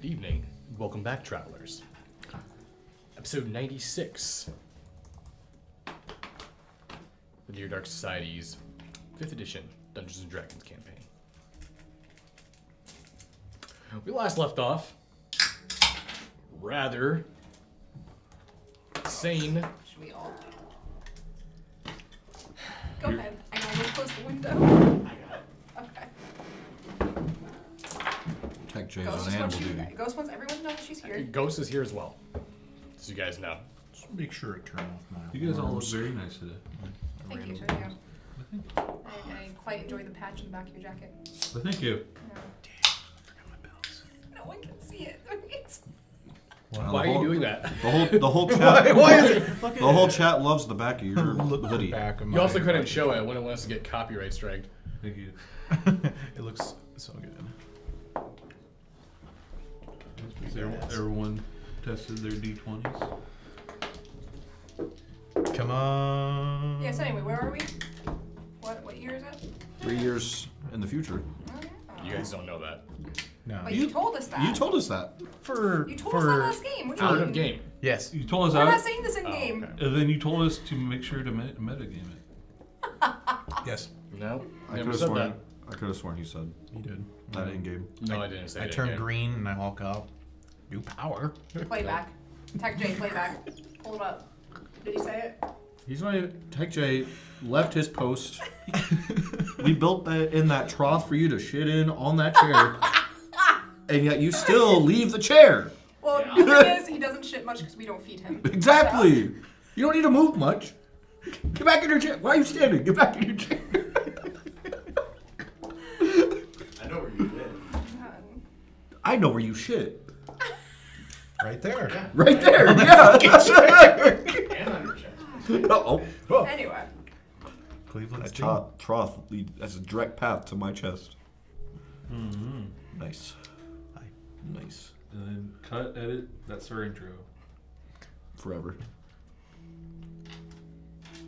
Good evening. Welcome back, travelers. Episode 96. The Near Dark Society's 5th edition Dungeons & Dragons campaign. We last left off rather sane. Should we all? Go ahead. I gotta go close the window. Okay. Tech J's Ghost on just animal wants duty. Ghost wants everyone to know that she's here. Ghost is here as well, so you guys know. Just make sure to turn off my You guys all look alarms. very nice today. Thank you, so yeah. I quite enjoy the patch in the back of your jacket. Well, thank you. Yeah. No one can see it. Wow, Why the are you whole- doing that? The whole chat. Why is it? The whole chat loves the back of your hoodie. Back of You also my- couldn't show it when it wants to get copyright striked. Thank you. It looks so good. Everyone tested their D20s. Come on. Yes. Anyway, where are we? What year is it? 3 years in the future. Oh, You guys don't know that. No. But you told us that. You told us that. For You told us that last game. What do you Out mean? of game. yes. You told us We're not that, saying this in Oh, game. okay. and then you told us to make sure to metagame it. Yes. No, I never could have said sworn. that. I could have sworn he said You did. that in game. No, I didn't say I it turn again. green and I hulk out. New power. Playback. Tech J, playback. Hold it up. Did he say it? He's my Tech J left his post. We built that in that trough for you to shit in on that chair, and yet you still leave the chair. Well, the thing is, he doesn't shit much because we don't feed him. Exactly. You don't need to move much. Get back in your chair. Why are you standing? Get back in your chair. I know where you did. I know where you shit. Right there. Right there. Yeah. And on your chest. Oh. Anyway. Cleveland's That trough lead as a direct path to my chest. Mm-hmm. Nice. Nice. And then cut, edit, that's our intro. Forever.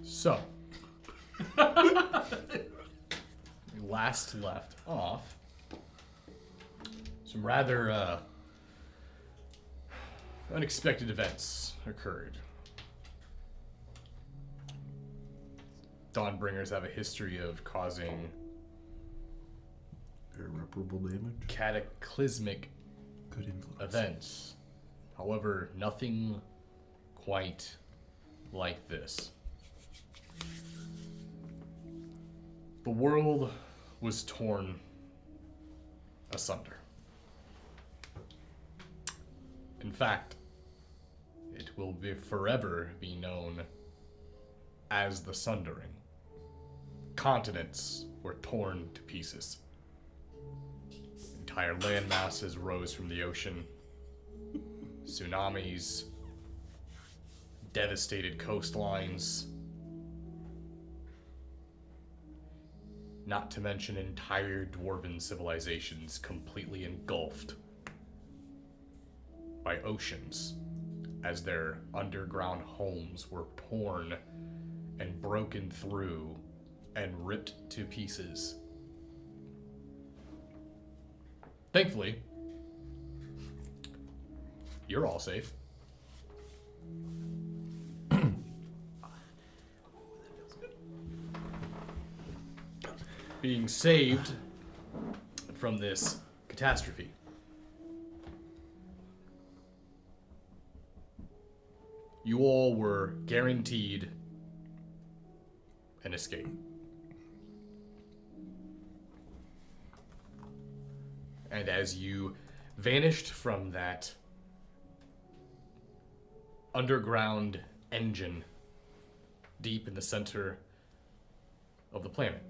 So, we last left off. Some rather unexpected events occurred. Dawnbringers have a history of causing Irreparable damage. cataclysmic Good influence. events. However, nothing quite like this. The world was torn asunder. In fact, it will forever be known as the Sundering. Continents were torn to pieces. Entire land masses rose from the ocean. Tsunamis, devastated coastlines, not to mention entire dwarven civilizations completely engulfed by oceans as their underground homes were torn and broken through and ripped to pieces. Thankfully, you're all safe. Being saved from this catastrophe. You all were guaranteed an escape. And as you vanished from that underground engine deep in the center of the planet,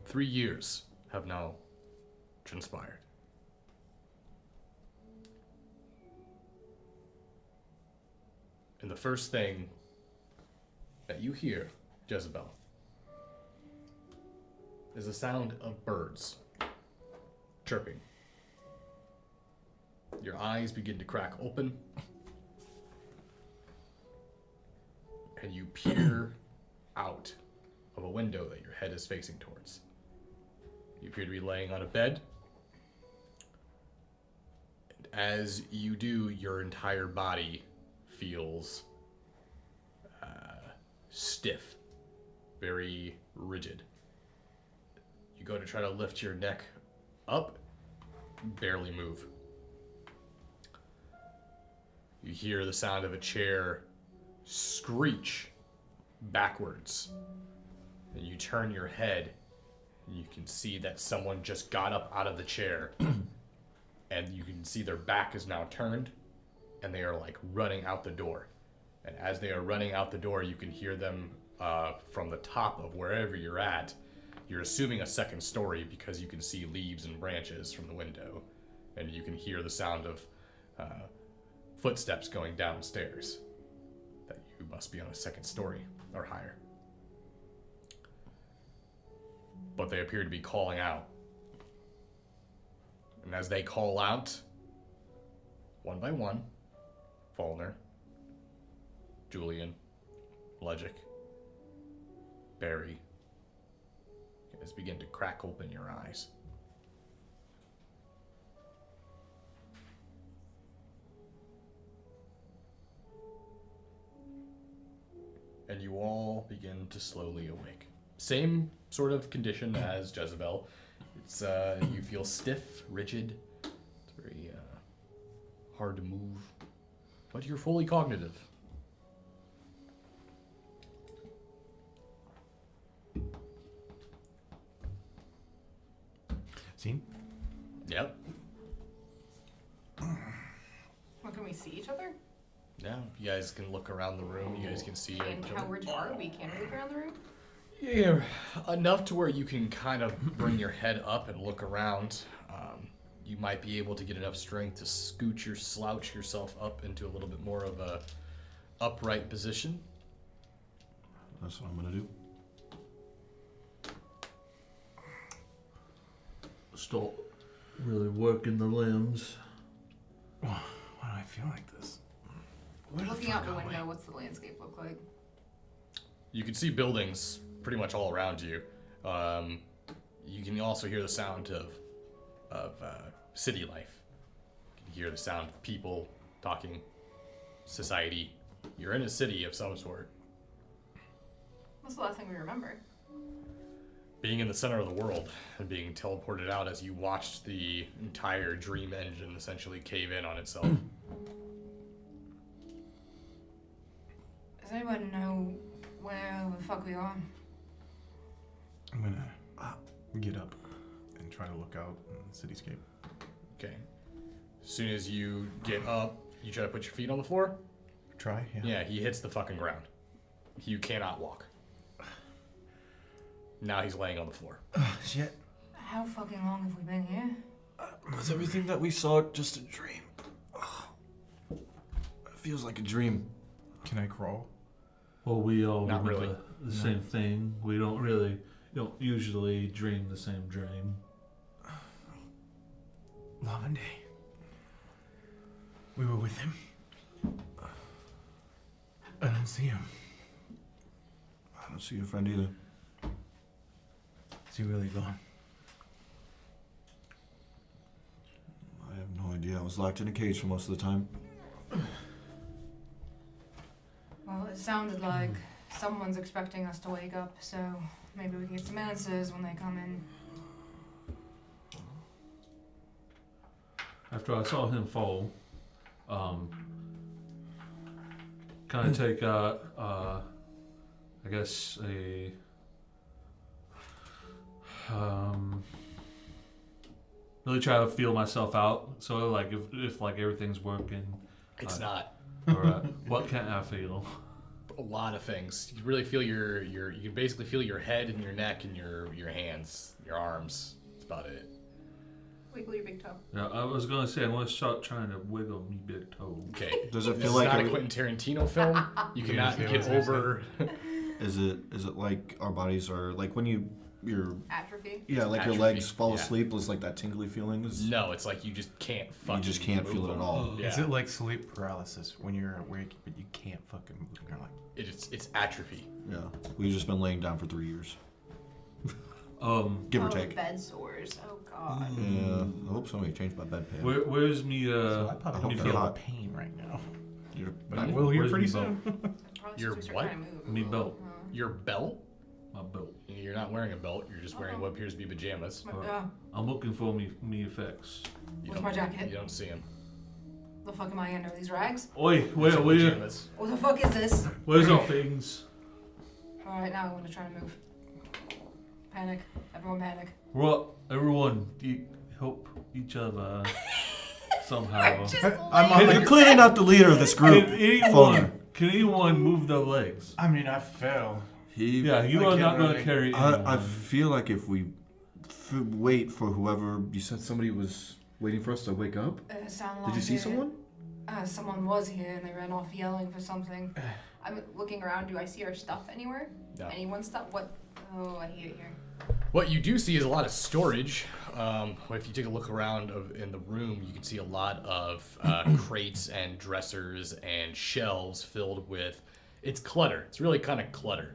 3 years have now transpired. And the first thing that you hear, Jezebel, is the sound of birds chirping. Your eyes begin to crack open, and you peer out of a window that your head is facing towards. You appear to be laying on a bed as you do, your entire body feels stiff, very rigid. You go to try to lift your neck up, barely move. You hear the sound of a chair screech backwards, and you turn your head, and you can see that someone just got up out of the chair, and you can see their back is now turned, and they are like running out the door. And as they are running out the door, you can hear them from the top of wherever you're at. You're assuming a second story because you can see leaves and branches from the window, and you can hear the sound of footsteps going downstairs. That you must be on a second story or higher. But they appear to be calling out. And as they call out, one by one, Faulkner, Julian, Legic, Barry, you guys begin to crack open your eyes. And you all begin to slowly awake. Same sort of condition as Jezebel. It's you feel stiff, rigid. It's very hard to move, but you're fully cognitive. See? Yep. Well, can we see each other? Yeah. You guys can look around the room. You guys can see And each how other. rigid are we? Can we look around the room? Yeah, enough to where you can kind of bring your head up and look around. You might be able to get enough strength to slouch yourself up into a little bit more of a upright position. That's what I'm gonna do. Still really working the limbs. Why do I feel like this? We're looking out the window. What's the landscape look like? You can see buildings pretty much all around you. You can also hear the sound of city life. You can hear the sound of people talking, society. You're in a city of some sort. What's the last thing we remember? Being in the center of the world and being teleported out as you watched the entire dream engine essentially cave in on itself. Does anybody know where the fuck we are? I'm gonna get up and try to look out in the cityscape. Okay. As soon as you get up, you try to put your feet on the floor? Try? Yeah, he hits the fucking ground. You cannot walk. Now he's laying on the floor. Shit. How fucking long have we been here? Was everything that we saw just a dream? It feels like a dream. Can I crawl? Well, we all Not remember really. the same thing. We don't usually dream the same dream. Lavande. We were with him. I don't see him. I don't see your friend either. Is he really gone? I have no idea. I was locked in a cage for most of the time. Well, it sounded like someone's expecting us to wake up, so maybe we can get some answers when they come in. After I saw him fall, kind of take I guess a really try to feel myself out. So like if like everything's working, It's not. or what can I feel? A lot of things. You really feel your you can basically feel your head and your neck and your hands, your arms. That's about it. Wiggle your big toe. Yeah, I was gonna say I'm gonna start trying to wiggle me big toe. Okay. Does it This feel is like not a it- Quentin Tarantino film. You cannot Yeah, get I was over. Is it like our bodies are like when your Atrophy? yeah, like your atrophy, legs fall yeah. asleep? Is like that tingly feeling? No, it's like you just can't fucking. You just can't move feel it at them. all. Yeah. Is it like sleep paralysis when you're awake but you can't fucking move? You're like, It's atrophy. Yeah, we've just been laying down for 3 years, give or Oh, take. bed sores. Oh, God. God. Yeah, I hope somebody changed my bedpan. Where's me? So I probably I don't hope feel they're the hot. pain right now. Your But I will hear Where's pretty me soon. Probably Your since we what? started trying to move. Me belt. Your belt? My belt. You're not wearing a belt. You're just wearing what appears to be pajamas. I'm looking for me effects. You Where's don't- my jacket? You don't see him. The fuck am I under these rags? Oi, where? Pajamas. What the fuck is this? Where's our things? Alright, now I want to try to move. Panic. Everyone panic. What? Everyone, help each other somehow. I'm on You're clearly not the leader of this group. Can anyone move their legs? I mean, I fell. Yeah, you I are can't not going to really- carry anyone. I feel like if we wait for whoever you said somebody was waiting for us to wake up. It sounded Did like you see it. someone? Someone was here and they ran off yelling for something. I'm looking around. Do I see our stuff anywhere? No. Anyone's stuff? What? Oh, I hate it here. What you do see is a lot of storage. If you take a look around in the room, you can see a lot of crates and dressers and shelves filled with. It's clutter. It's really kind of clutter.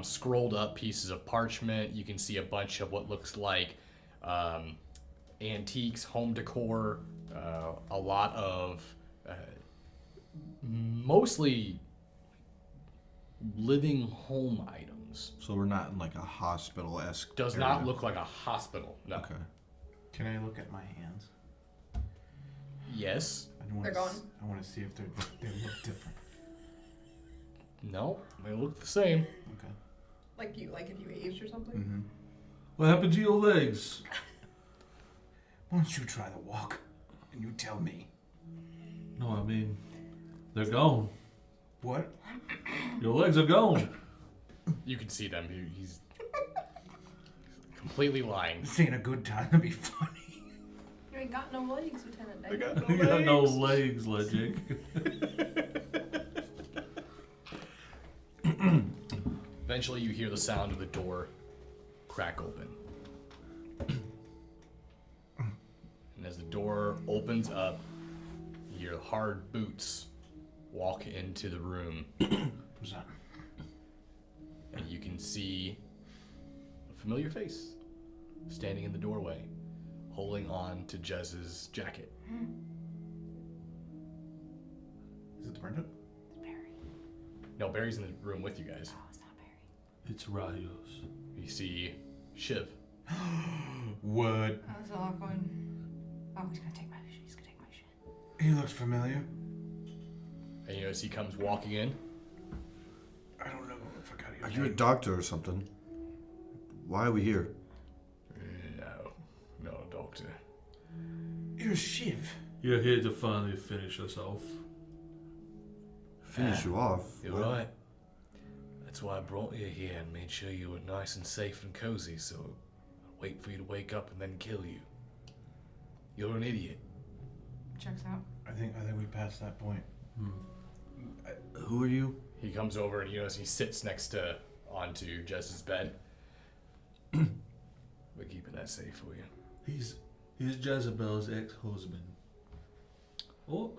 Scrolled up pieces of parchment. You can see a bunch of what looks like antiques, home decor, a lot of mostly living home items. So we're not in like a hospital-esque. Does area. not look like a hospital. No. Okay. Can I look at my hands? Yes. They're gone. I want to see if they look different. No. They look the same. Okay. Like if you aged or something? Mm-hmm. What happened to your legs? Why don't you try to walk, and you tell me. No, I mean, they're gone. What? Your legs are gone. You can see them. He's completely lying. This ain't a good time to be funny. You ain't got no legs, Lieutenant. I got You got no legs, Legic. Eventually, you hear the sound of the door crack open. And as the door opens up, you hear hard boots walk into the room. What's that? And you can see a familiar face standing in the doorway, holding on to Jez's jacket. Is it Brenda? Barry. No, Barry's in the room with you guys. Oh, it's not Barry. It's Rayos. You see Shiv. What? That was awkward. Oh, he's gonna take my shit. He's gonna take my shit. He looks familiar. And you know, as he comes walking in, I don't know. I forgot your Are you a name. doctor or something? Why are we here? no, doctor. You're Shiv. You're here to finally finish us off. Finish you off. You're right. That's why I brought you here and made sure you were nice and safe and cozy, so I'd wait for you to wake up and then kill you. You're an idiot. Checks out. I think we passed that point. Who are you? He comes over and you notice he sits onto Jess's bed. We're keeping that safe for you. He's Jezebel's ex-husband. Oh,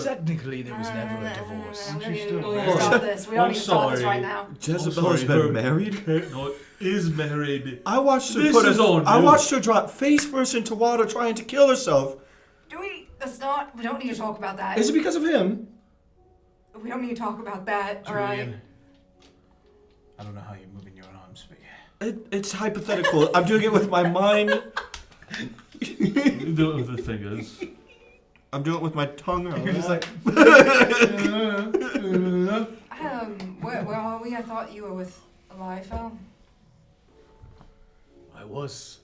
Technically, there was never a divorce. We don't need still to married? stop this. We don't I'm need to stop this sorry. right now. Jezebel I'm has sorry, been married. No, is married. I watched her This put is on I you. watched her drop face first into water trying to kill herself. We don't need to talk about that. Is it because of him? We don't need to talk about that, alright? Julian. I don't know how you're moving your arms, but yeah. It's hypothetical. I'm doing it with my mind. You do it with the fingers. I'm doing it with my tongue. You're just like, Where are we? I thought you were with Eliphel. I was.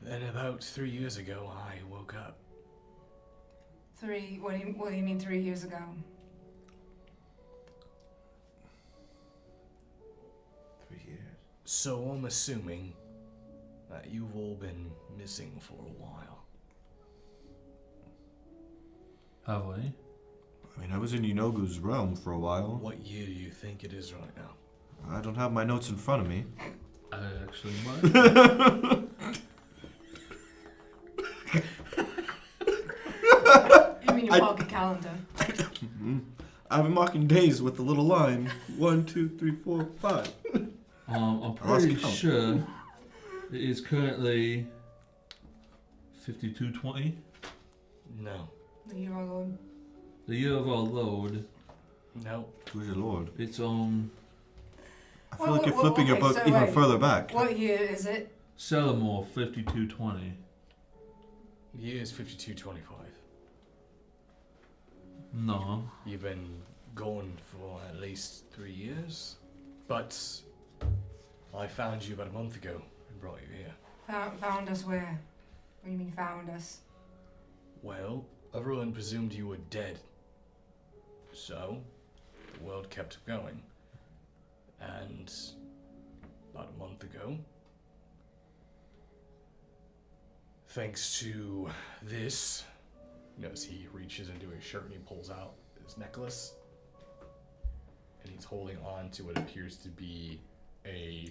Then about 3 years ago, I woke up. What do you mean 3 years ago? 3 years. So I'm assuming that you've all been missing for a while. Have we? I mean, I was in Yunogu's realm for a while. What year do you think it is right now? I don't have my notes in front of me. I actually might. You mean your pocket calendar? I've been marking days with the little line. 1, 2, 3, 4, 5. I'm I lost pretty count. sure It is currently 5220. No. The year our Lord. The year of our Lord. No. Who's your lord? It's I feel like you're flipping your book even further back. What year is it? Selamore 5220. Year is 5225. No. You've been going for at least 3 years. But I found you about a month ago and brought you here. Found us where? What do you mean found us? Well, everyone presumed you were dead. So, the world kept going. And about a month ago, thanks to this, you notice he reaches into his shirt and he pulls out his necklace. And he's holding on to what appears to be a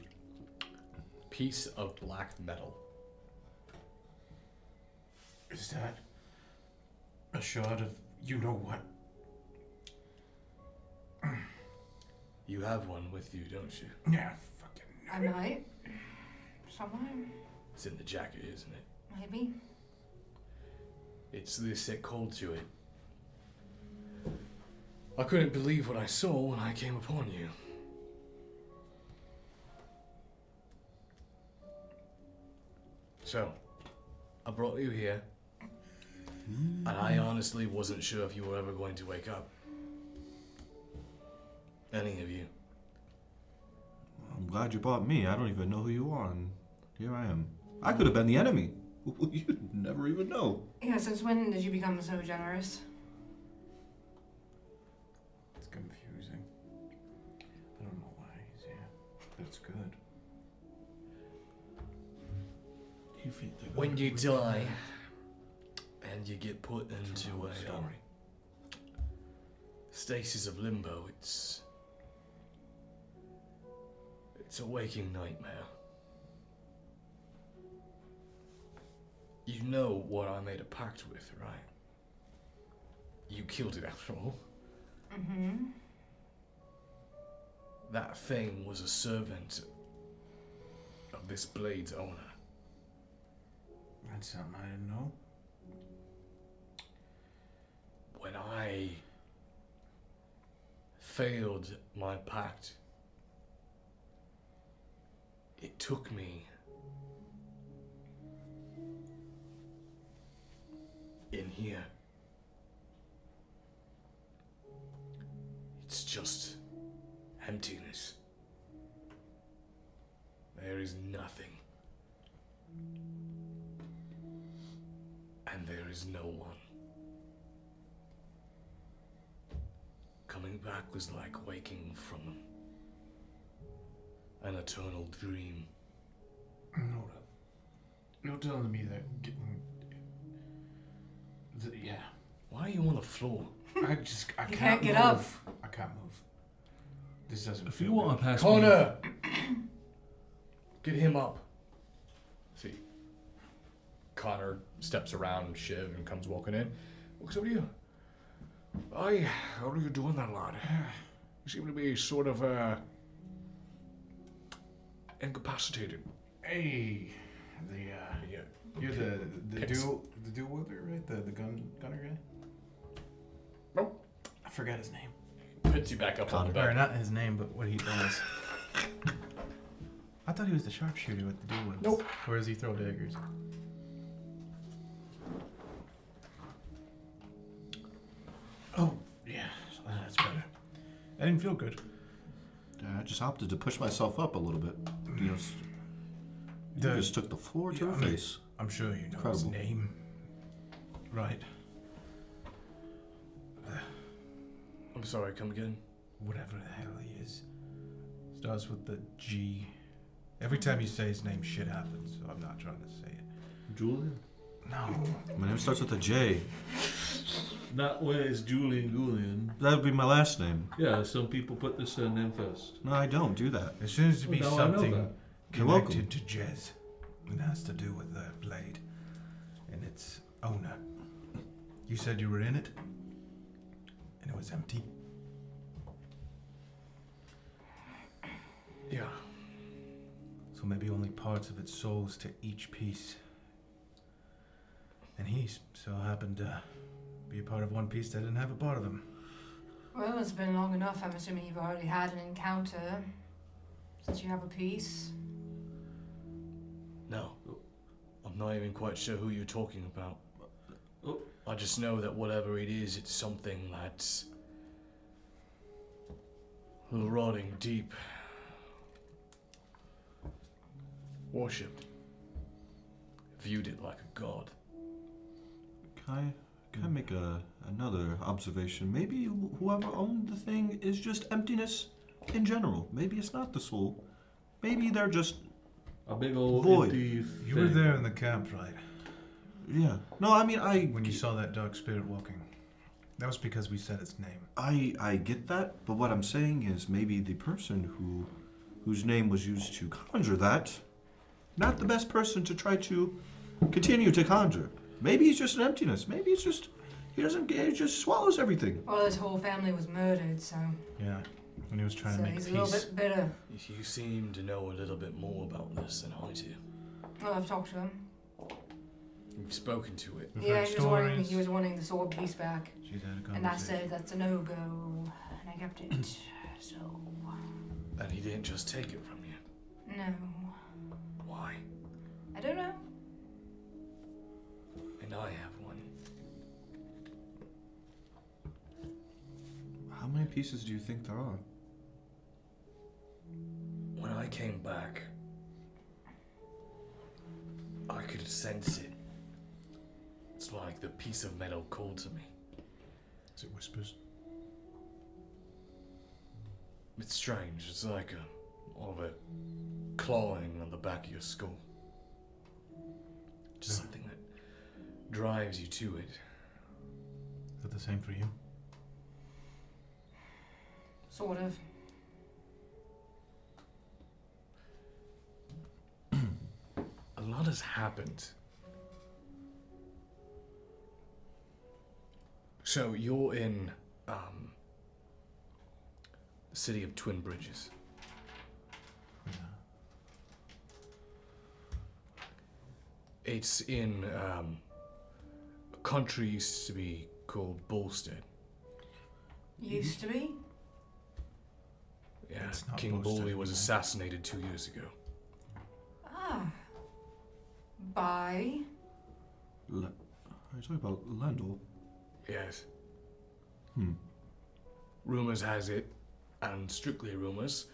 piece of black metal. Is that a shot of you know what? You have one with you, don't you? Yeah, fucking. I might. Somewhere. It's in the jacket, isn't it? Maybe. It's this that called to it. I couldn't believe what I saw when I came upon you. So, I brought you here, and I honestly wasn't sure if you were ever going to wake up. Any of you. I'm glad you brought me. I don't even know who you are, and here I am. I could have been the enemy. You'd never even know. Yeah, since when did you become so generous? It's confusing. I don't know why he's here, but it's good. You think they're When gonna you wake die, up? and you get put into a story. stasis of limbo, it's a waking nightmare. You know what I made a pact with, right? You killed it after all. Mm-hmm. That thing was a servant of this blade's owner. That's something I didn't know. When I failed my pact, it took me in here. It's just emptiness. There is nothing. And there is no one. Coming back was like waking from an eternal dream. No telling me that getting... yeah. Why are you on the floor? I You can't can't get move. up. I can't move. This doesn't If feel you want good. to pass Connor! Get him up. See. Connor steps around Shiv and comes walking in. Looks over to you. Aye, how are you doing that, lad? You seem to be sort of, incapacitated. Hey, Yeah. you're the Picks. dual wielder, right? The gunner guy. Nope. I forgot his name. Puts you back up on the Or bed. not his name, but what he does. I thought he was the sharpshooter with the dual wields. Nope. Or does he throw daggers? Oh, yeah, that's better. I didn't feel good. I just opted to push myself up a little bit. You know, you just took the floor to her face. I'm sure you know his Incredible. name. Right. I'm sorry, come again? Whatever the hell he is. Starts with the G. Every time you say his name, shit happens, so I'm not trying to say it. Julian? No. My name starts with a J. Not where it's Julian Julian. That would be my last name. Yeah, some people put the surname first. No, I don't do that. There seems to be Well, now I know something that. You're welcome. connected to Jez. It has to do with the blade and its owner. You said you were in it, and it was empty. Yeah. So So maybe only parts of its souls to each piece. And he so happened to be a part of one piece that didn't have a part of him. Well, it's been long enough. I'm assuming you've already had an encounter since you have a piece. No. I'm not even quite sure who you're talking about. Oh. I just know that whatever it is, it's something that's rotting deep. Worshipped. Viewed it like a god. Can I make another observation? Maybe whoever owned the thing is just emptiness in general. Maybe it's not the soul. Maybe they're just A big old void. empty You were there in the camp, right? Yeah. No, I mean When you saw that dark spirit walking. That was because we said its name. I get that, but what I'm saying is maybe the person whose name was used to conjure that, not the best person to try to continue to conjure. Maybe he's just an emptiness. Maybe it's just he just swallows everything. Well, his whole family was murdered, so Yeah. When he was trying to make he's peace. a little bit bitter. You seem to know a little bit more about this than I do. Well, I've talked to him. You've spoken to it. We've Yeah, heard he was wanting the sword piece back. She's had a conversation. And I said that's a no-go, and I kept it. So, And he didn't just take it from you. no. Why? I don't know. And I have one. How many pieces do you think there are? When I came back, I could sense it. It's like the piece of metal called to me. Is it whispers? It's strange. It's like all of it clawing on the back of your skull. Just something that drives you to it. Is that the same for you? Sort of. A lot has happened. So you're in the city of Twin Bridges. Yeah. It's in a country used to be called Bolstead. Used to be. Yeah, It's not King Bolstead Bully was anymore. assassinated 2 years ago. Ah. By. Are you talking about Landor? Yes. Hmm. Rumors has it, and strictly rumors,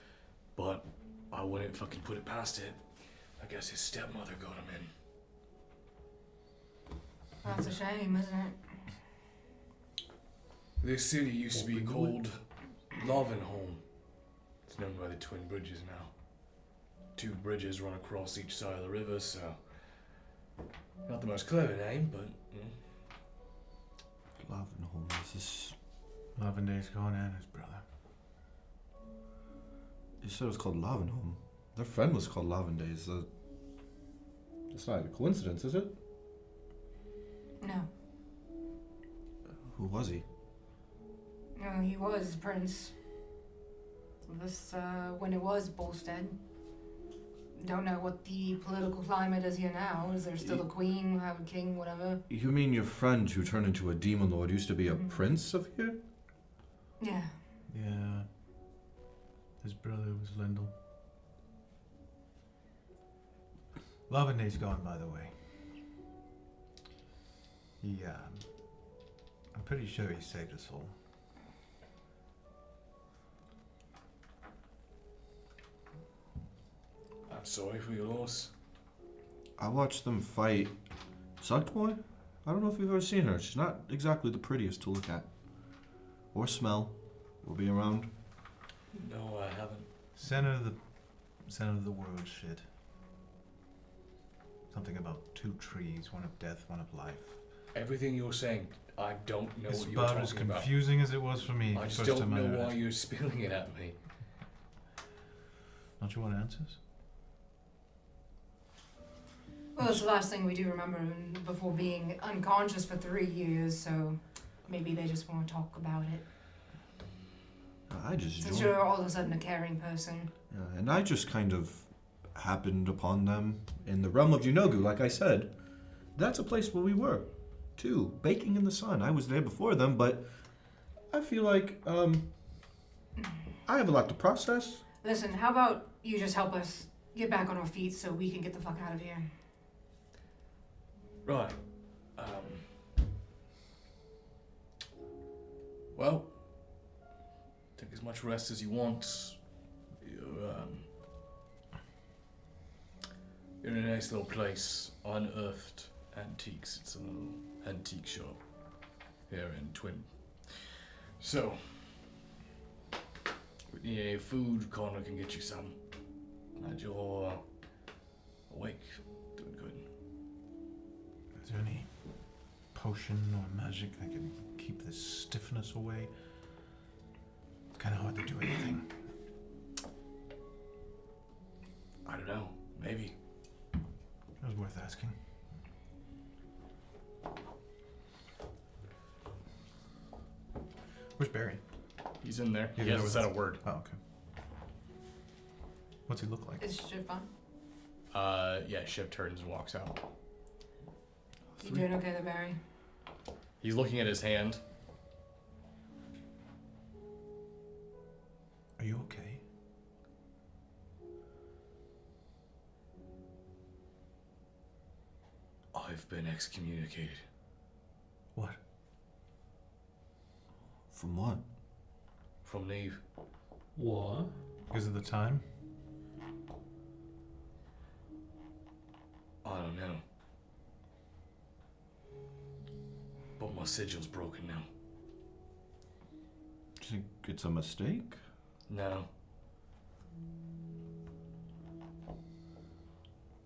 but I wouldn't fucking put it past it. I guess his stepmother got him in. That's a shame, isn't it? This city used to be called Lovenholm. It's known by the Twin Bridges now. 2 bridges run across each side of the river, so not the most clever name, but Lavenholm. This is. Lavenday's gone and his brother. You said it was called Lavenholm. Their friend was called Lavendays. It's not a coincidence, is it? No. Who was he? No, he was prince. This, when it was Bolstead. Don't know what the political climate is here now. Is there still a queen, have a king, whatever? You mean your friend who turned into a demon lord used to be a prince of here? Yeah. Yeah. His brother was Lendl. Lavenday's gone, by the way. He, I'm pretty sure he saved us all. I'm sorry for your loss. I watched them fight Sugtoy. I don't know if you've ever seen her. She's not exactly the prettiest to look at. Or smell. Or be around. No, I haven't. Center of the world shit. Something about 2 trees, one of death, one of life. Everything you're saying, I don't know It's what you're about as talking about. confusing as it was for me I the just first don't time I know heard why it. you're spilling it at me. Don't you want answers? Well, it's the last thing we do remember before being unconscious for 3 years, so maybe they just want to talk about it. I just Since joined. you're all of a sudden a caring person. Yeah, and I just kind of happened upon them in the realm of Yunogu, like I said, that's a place where we were, too, baking in the sun. I was there before them, but I feel like I have a lot to process. Listen, how about you just help us get back on our feet so we can get the fuck out of here? Right. Well, take as much rest as you want. You're in a nice little place, unearthed antiques. It's a little antique shop here in Twin. So, if you need any food, Connor can get you some. Glad you're awake, doing good. Is there any potion or magic that can keep this stiffness away? It's kind of hard to do anything. I don't know, maybe. It was worth asking. Where's Barry? He's in there. He's He there hasn't with said us. a word. Oh, okay. What's he look like? Is Shiv on? Yeah, Shiv turns and walks out. You doing okay there, Barry? He's looking at his hand. Are you okay? I've been excommunicated. What? From what? From Neve. What? Because of the time? I don't know. But my sigil's broken now. Do you think it's a mistake? No.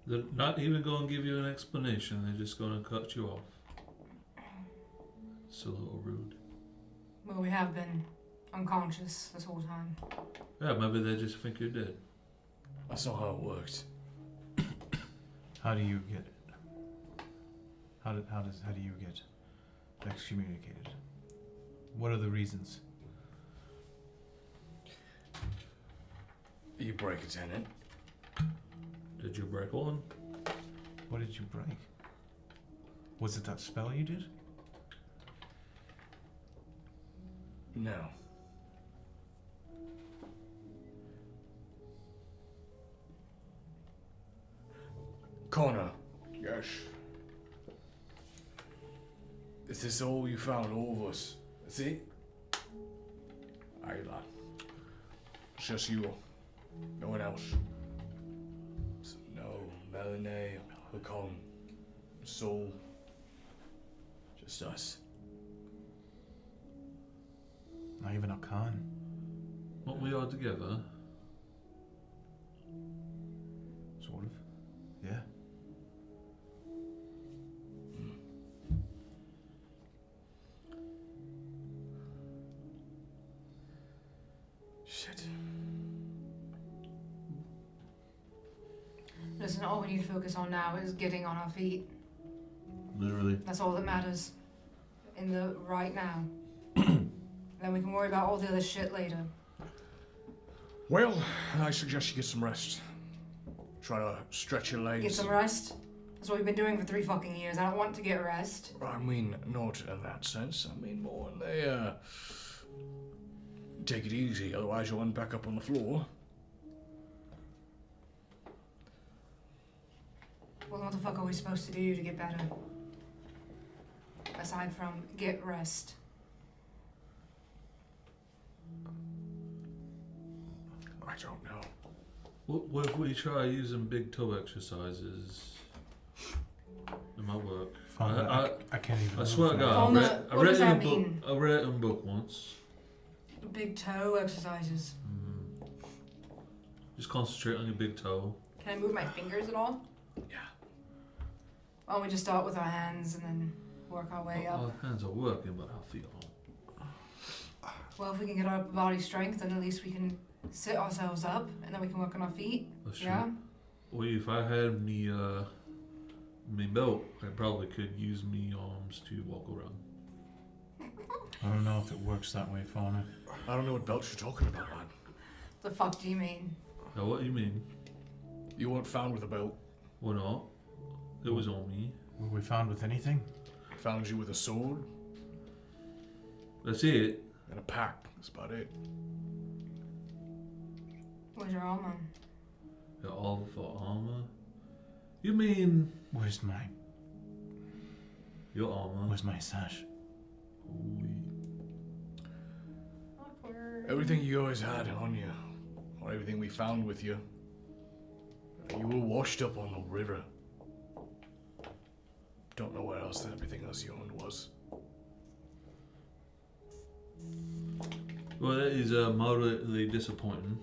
They're not even going to give you an explanation. They're just going to cut you off. It's a little rude. Well, we have been unconscious this whole time. Yeah, maybe they just think you're dead. That's not how it works. How do you get it? How do you get excommunicated? What are the reasons? You break a tenant. Did you break one? What did you break? Was it that spell you did? No. Connor. Yes. Is this all you found, all of us? That's it? Aye, lad. It's just you. No one else. No Melanie, Lacon, Soul. Just us. Not even a con. Weren't we all together? Sort of. Yeah. Shit. Listen, all we need to focus on now is getting on our feet. Literally. That's all that matters. In the right now. Then we can worry about all the other shit later. Well, I suggest you get some rest. Try to stretch your legs. Get some rest? That's what we've been doing for 3 fucking years. I don't want to get rest. I mean, not in that sense. I mean more in the, take it easy, otherwise you'll end back up on the floor. Well, what the fuck are we supposed to do to get better? Aside from get rest. I don't know. What if we try using big toe exercises in my work? I can't even. I swear to move God, now. What does that mean? I read it in a book once. Big toe exercises. Just concentrate on your big toe. Can I move my fingers at all? Yeah. Why don't we just start with our hands and then work our way up? Our hands are working, but our feet aren't. Well, if we can get our upper body strength, then at least we can sit ourselves up and then we can work on our feet. That's true. Yeah? Well, if I had me belt, I probably could use me arms to walk around. I don't know if it works that way, Fauna. I don't know what belt you're talking about, man. The fuck do you mean? Now, what do you mean? You weren't found with a boat. Well, no. It was on me. Were we found with anything? I found you with a sword That's it. and a pack. That's about it. Where's your armor? The all for armor. You mean Where's your armor? my sash? Holy. Awkward. Everything you always had on you, or everything we found with you, you were washed up on the river. Don't know where else everything else you owned was. Well, that is moderately disappointing.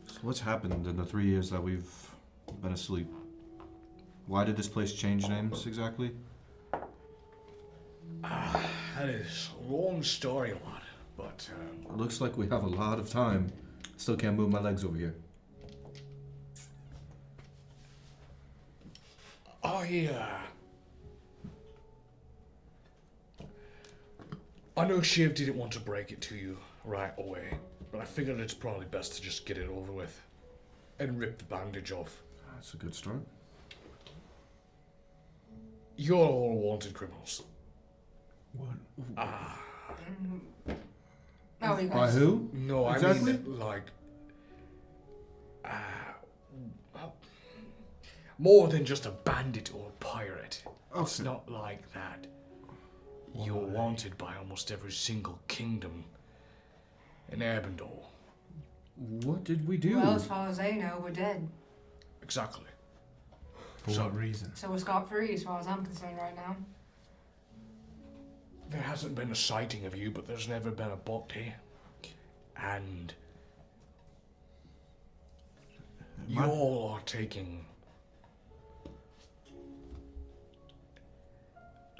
So what's happened in the 3 years that we've been asleep? Why did this place change names exactly? That is a long story, lad. But It looks like we have a lot of time. Still can't move my legs over here. I know Shiv didn't want to break it to you right away, but I figured it's probably best to just get it over with and rip the bandage off. That's a good start. You're all wanted criminals. What? Oh, you By guys. who? No, Exactly? I mean, like, more than just a bandit or a pirate. It's Okay. not like that. You're wanted by almost every single kingdom in Abendor. What did we do? Well, as far as they know, we're dead. Exactly. For So- what reason? So we're scot-free as far as I'm concerned right now. There hasn't been a sighting of you, but there's never been a body. And you all are taking...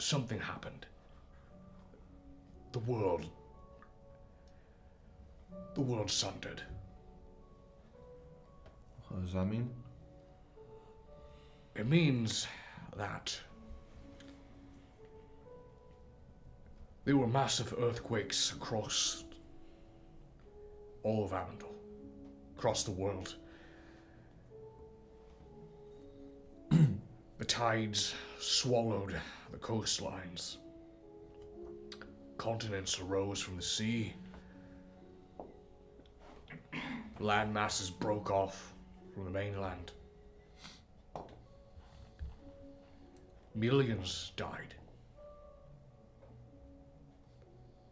Something happened. The world sundered. What does that mean? It means that there were massive earthquakes across all of Arundel, across the world. The tides swallowed the coastlines. Continents arose from the sea. Land masses broke off from the mainland. Millions died.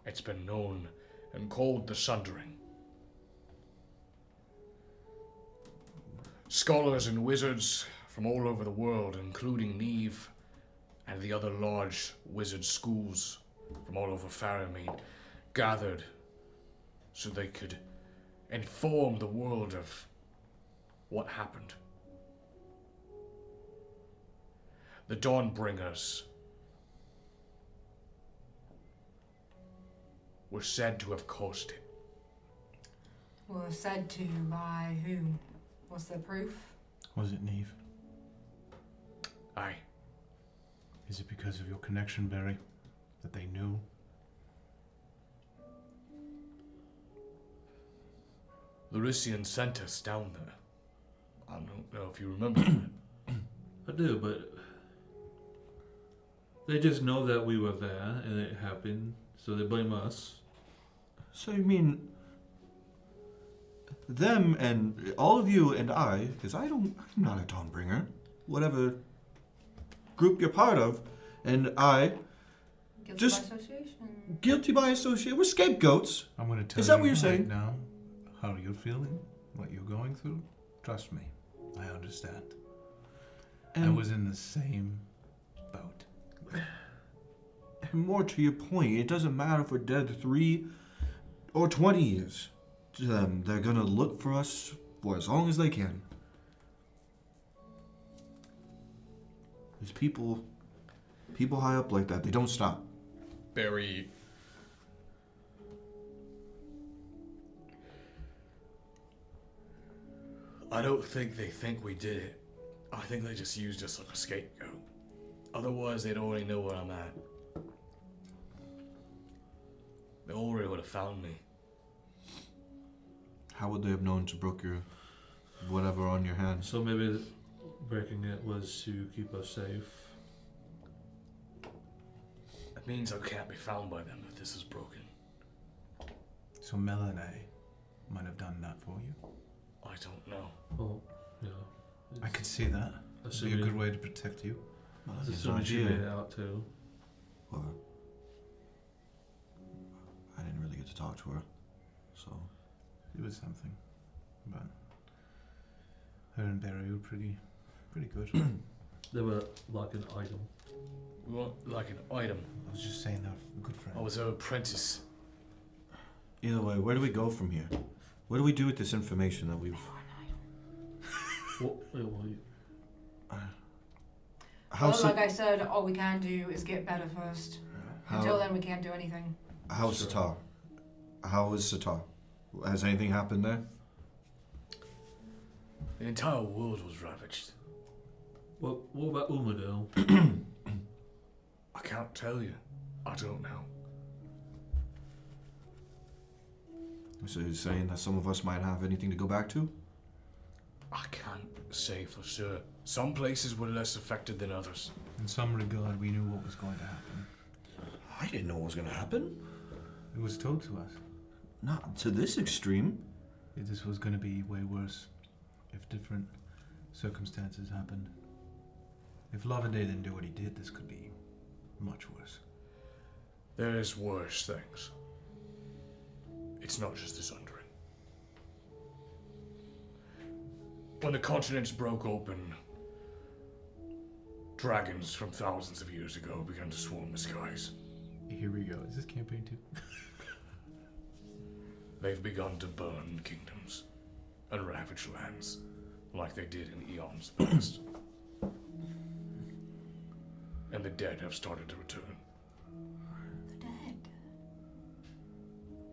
It's been known and called the Sundering. Scholars and wizards from all over the world, including Neve and the other large wizard schools from all over Fera'myn, gathered so they could inform the world of what happened. The Dawnbringers were said to have caused it. Were said to by who? What's the proof? Was it Neve? Aye. Is it because of your connection, Barry, that they knew? Lurisian sent us down there. I don't know if you remember that. I do, but they just know that we were there and it happened, so they blame us. So you mean them and all of you and I, because I'm not a Dawnbringer, whatever group you're part of, and I, Guilty Just- by association. guilty by association, we're scapegoats. I'm going to tell Is that you what you're right saying? now how you're feeling, what you're going through. Trust me, I understand. I And, was in the same boat. and more to your point, it doesn't matter if we're dead 3 or 20 years. To them, they're gonna look for us for as long as they can. There's people high up like that, they don't stop. Barry. I don't think they think we did it. I think they just used us like a scapegoat. Otherwise, they'd already know where I'm at. They already would have found me. How would they have known to broke your whatever on your hands? So maybe breaking it was to keep us safe. That means I can't be found by them if this is broken. So Melanie might have done that for you. I don't know. Well, yeah. I could see that. That'd be a good way to protect you. Well, As that's soon an as you idea. made it out too. Well, I didn't really get to talk to her, so. It was something. But her and Barry were pretty good. They were like an item. We want like an item. I was just saying they're good I friends. was her apprentice. Either way, where do we go from here? What do we do with this information that we've? How Well, like I said, all we can do is get better first. Until how then, we can't do anything. how's Sure. Sitar? How is Sitar? Has anything happened there? The entire world was ravaged. What about Umadil? I can't tell you. I don't know. So you're saying that some of us might have anything to go back to? I can't say for sure. Some places were less affected than others. In some regard, we knew what was going to happen. I didn't know what was going to happen. It was told to us. Not to this extreme. This was going to be way worse if different circumstances happened. If Lavenday didn't do what he did, this could be much worse. There's worse things. It's not just the Sundering. When the continents broke open, dragons from thousands of years ago began to swarm the skies. Here we go. Is this campaign 2? They've begun to burn kingdoms and ravage lands like they did in eons past. And the dead have started to return. The dead.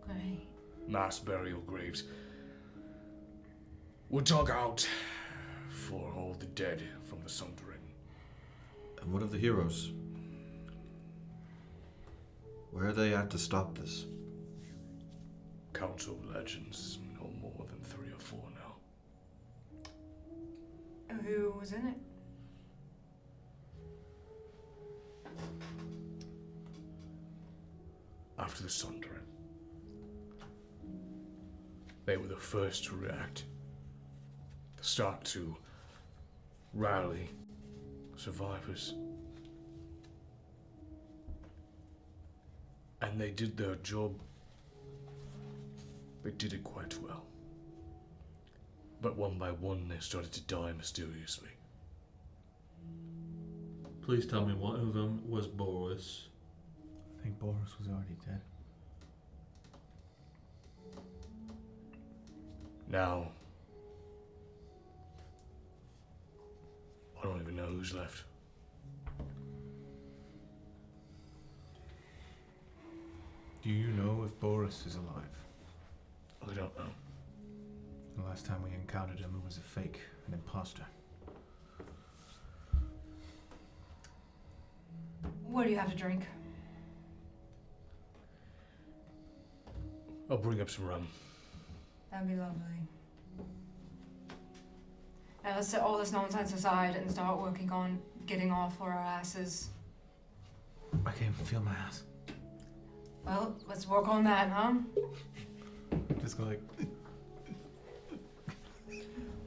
Great. Mass burial graves were dug out for all the dead from the Sundering. And what of the heroes? Where are they at to stop this? Council of Legends is no more than 3 or 4 now. Who was in it? After the Sundering, they were the first to react, to start to rally survivors. And they did their job. They did it quite well. But one by one, they started to die mysteriously. Please tell me one of them was Boris. I think Boris was already dead. Now, I don't even know who's left. Do you know if Boris is alive? I don't know. The last time we encountered him, it was a fake, an imposter. What do you have to drink? I'll bring up some rum. That'd be lovely. Now let's set all this nonsense aside and start working on getting off our asses. I can't even feel my ass. Well, let's work on that, huh? Just go like.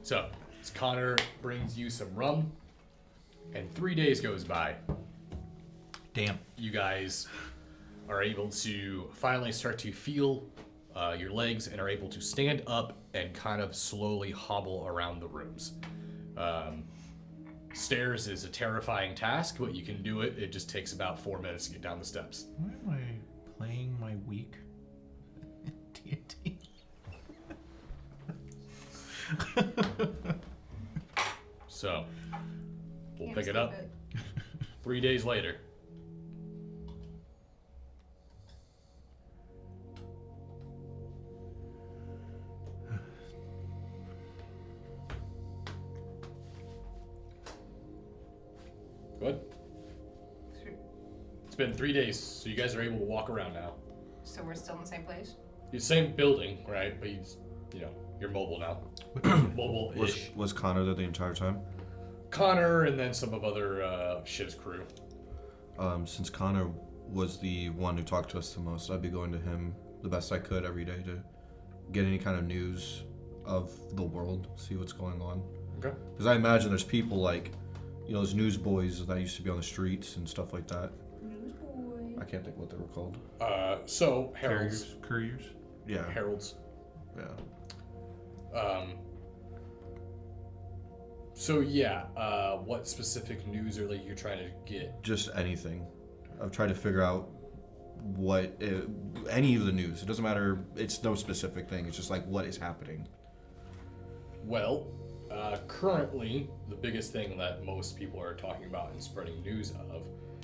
So, as Connor brings you some rum, and 3 days goes by. Damn. You guys are able to finally start to feel your legs and are able to stand up and kind of slowly hobble around the rooms. Stairs is a terrifying task, but you can do it. It just takes about 4 minutes to get down the steps. Why am I playing my weak D&D? So, we'll Can't pick it skip up 3 days later. Good. It's been 3 days, so you guys are able to walk around now. So we're still in the same place? The same building, right? But you're mobile now. Mobile-ish. Was Connor there the entire time? Connor and then some of other ship's crew. Since Connor was the one who talked to us the most, I'd be going to him the best I could every day to get any kind of news of the world, see what's going on. Okay. Because I imagine there's people like, those newsboys that used to be on the streets and stuff like that. Newsboy. I can't think what they were called. So heralds. Couriers. Yeah. Heralds. Yeah. So yeah, what specific news are you're trying to get? Just anything. I've tried to figure out any of the news. It doesn't matter. It's no specific thing. It's just like what is happening. Well, currently the biggest thing that most people are talking about and spreading news of,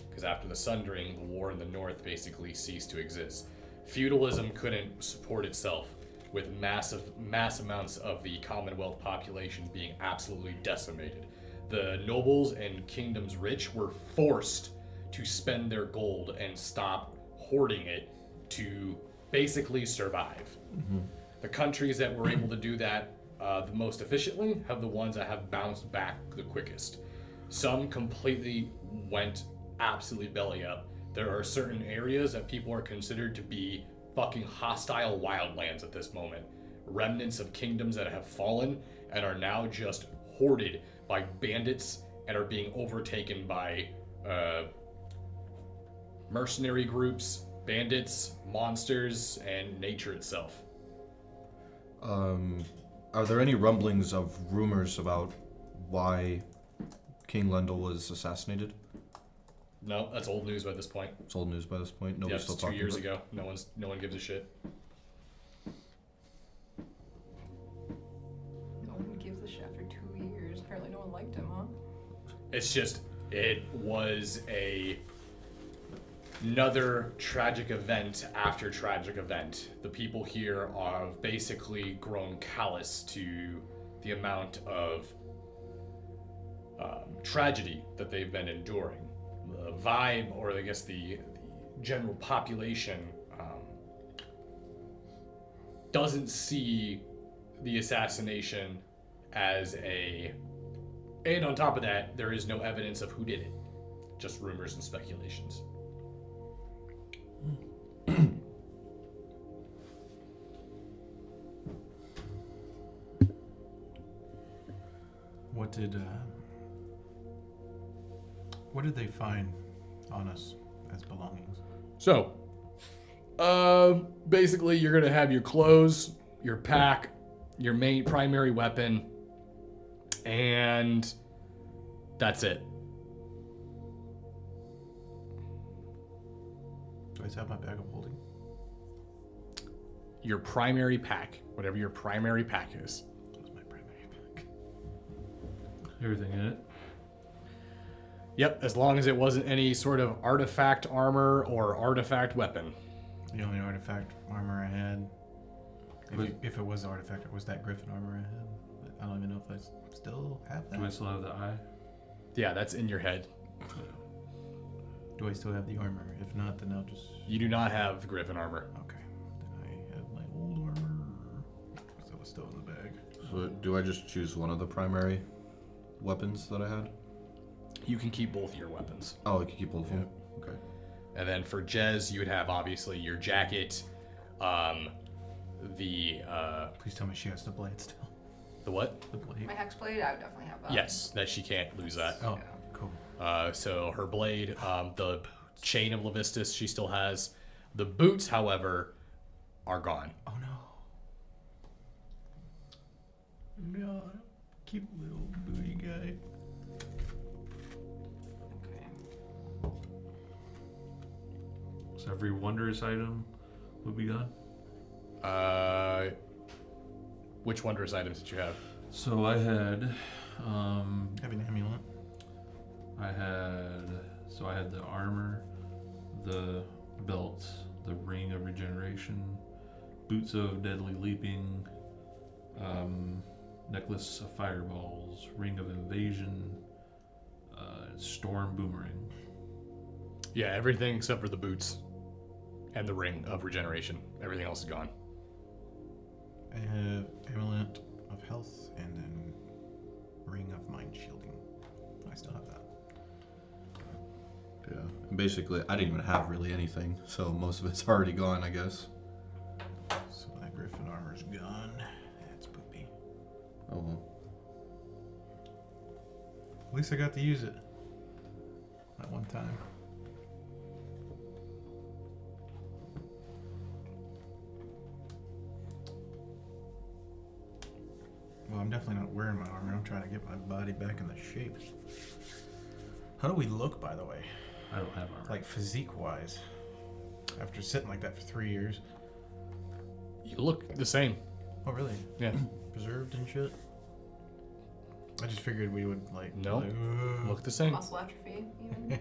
because after the Sundering, the war in the North basically ceased to exist. Feudalism couldn't support itself, with mass amounts of the Commonwealth population being absolutely decimated. The nobles and kingdoms rich were forced to spend their gold and stop hoarding it to basically survive. Mm-hmm. The countries that were able to do that the most efficiently have the ones that have bounced back the quickest. Some completely went absolutely belly up. There are certain areas that people are considered to be fucking hostile wildlands at this moment. Remnants of kingdoms that have fallen and are now just hoarded by bandits and are being overtaken by mercenary groups, bandits, monsters, and nature itself. Are there any rumblings of rumors about why King Lendl was assassinated? No, that's old news by this point. It's old news by this point. Nobody's Yeah, still it's 2 talking years about it. ago. No one gives a shit. No one gives a shit for 2 years. Apparently no one liked him, huh? It's just, it was another tragic event after tragic event. The people here are basically grown callous to the amount of tragedy that they've been enduring. The vibe, or I guess the general population, doesn't see the assassination as and on top of that, there is no evidence of who did it. Just rumors and speculations. What did they find on us as belongings? So, basically, you're gonna have your clothes, your pack, your main primary weapon, and that's it. Do I still have my bag of holding? Your primary pack, whatever your primary pack is. What's my primary pack? Everything in it. Yep, as long as it wasn't any sort of artifact armor or artifact weapon. The only artifact armor I had, if it was artifact, it was that griffin armor I had. But I don't even know if I still have that. Do I still have the eye? Yeah, that's in your head. Do I still have the armor? If not, then I'll just... You do not have the griffin armor. Okay. Then I have my old armor. So it's still in the bag. So do I just choose one of the primary weapons that I had? You can keep both of your weapons. Oh, I can keep both of them? Okay. And then for Jez, you would have obviously your jacket, the Please tell me she has the blade still. the what? The blade. My hex blade, I would definitely have that. Yes, that she can't lose that. Oh, Yeah. cool. So her blade, the chain of Levistus, she still has. The boots, however, are gone. Oh no. No, keep little booty guy. Okay. So every wondrous item would be gone? Which wondrous items did you have? So I had, Have an amulet. I had the armor, the belt, the ring of regeneration, boots of deadly leaping, necklace of fireballs, ring of invasion, storm boomerang. Yeah, everything except for the boots and the ring of regeneration. Everything else is gone. I have Amulet of Health and then Ring of Mind Shielding. I still have that. Yeah. And basically, I didn't even have really anything, so most of it's already gone, I guess. So that Griffin armor's gone. That's poopy. Oh well. At least I got to use it. That one time. Well, I'm definitely not wearing my armor. I'm trying to get my body back in the shape. How do we look, by the way? I don't have armor. Like physique-wise, after sitting like that for 3 years. You look the same. Oh, really? Yeah. Preserved and shit. I just figured we would like. No. like, Look the same. Muscle atrophy, even.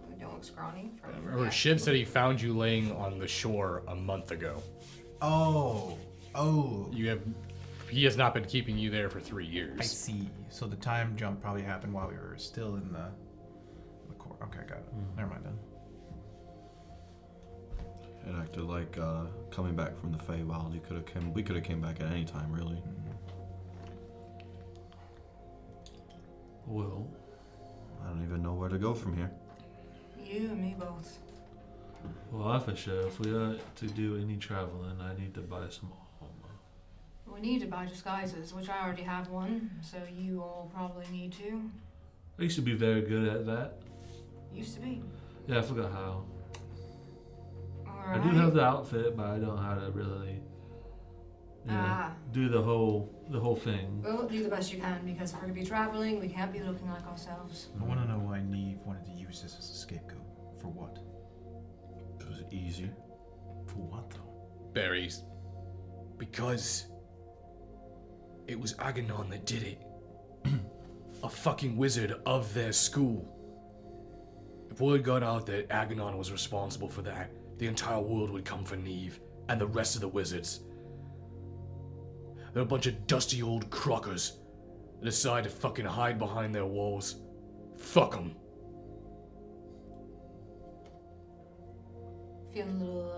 We don't look scrawny. From Remember, Shiv said he found you laying on the shore a month ago. Oh. He has not been keeping you there for 3 I years. see. So the time jump probably happened while we were still in the core. Okay, got it. Never mind then. It acted like coming back from the Feywild. We could have came back at any time, really. Well, I don't even know where to go from here. You and me both. for sure. If we are to do any traveling, I need to buy some armor. We need to buy disguises, which I already have one, so you all probably need to. I used to be very good at that. Used to be. Yeah, I forgot how. Alright. I do have the outfit, but I don't know how to really do the whole thing. Well, do the best you can, because if we're going to be traveling, we can't be looking like ourselves. I want to know why Neve wanted to use this as a scapegoat. For what? It was easy. For what, though? Berries. Because it was Aganon that did it. A fucking wizard of their school. If word got out that Aganon was responsible for that, the entire world would come for Neve and the rest of the wizards. They're a bunch of dusty old crockers that decide to fucking hide behind their walls. Fuck them. Feeling a little,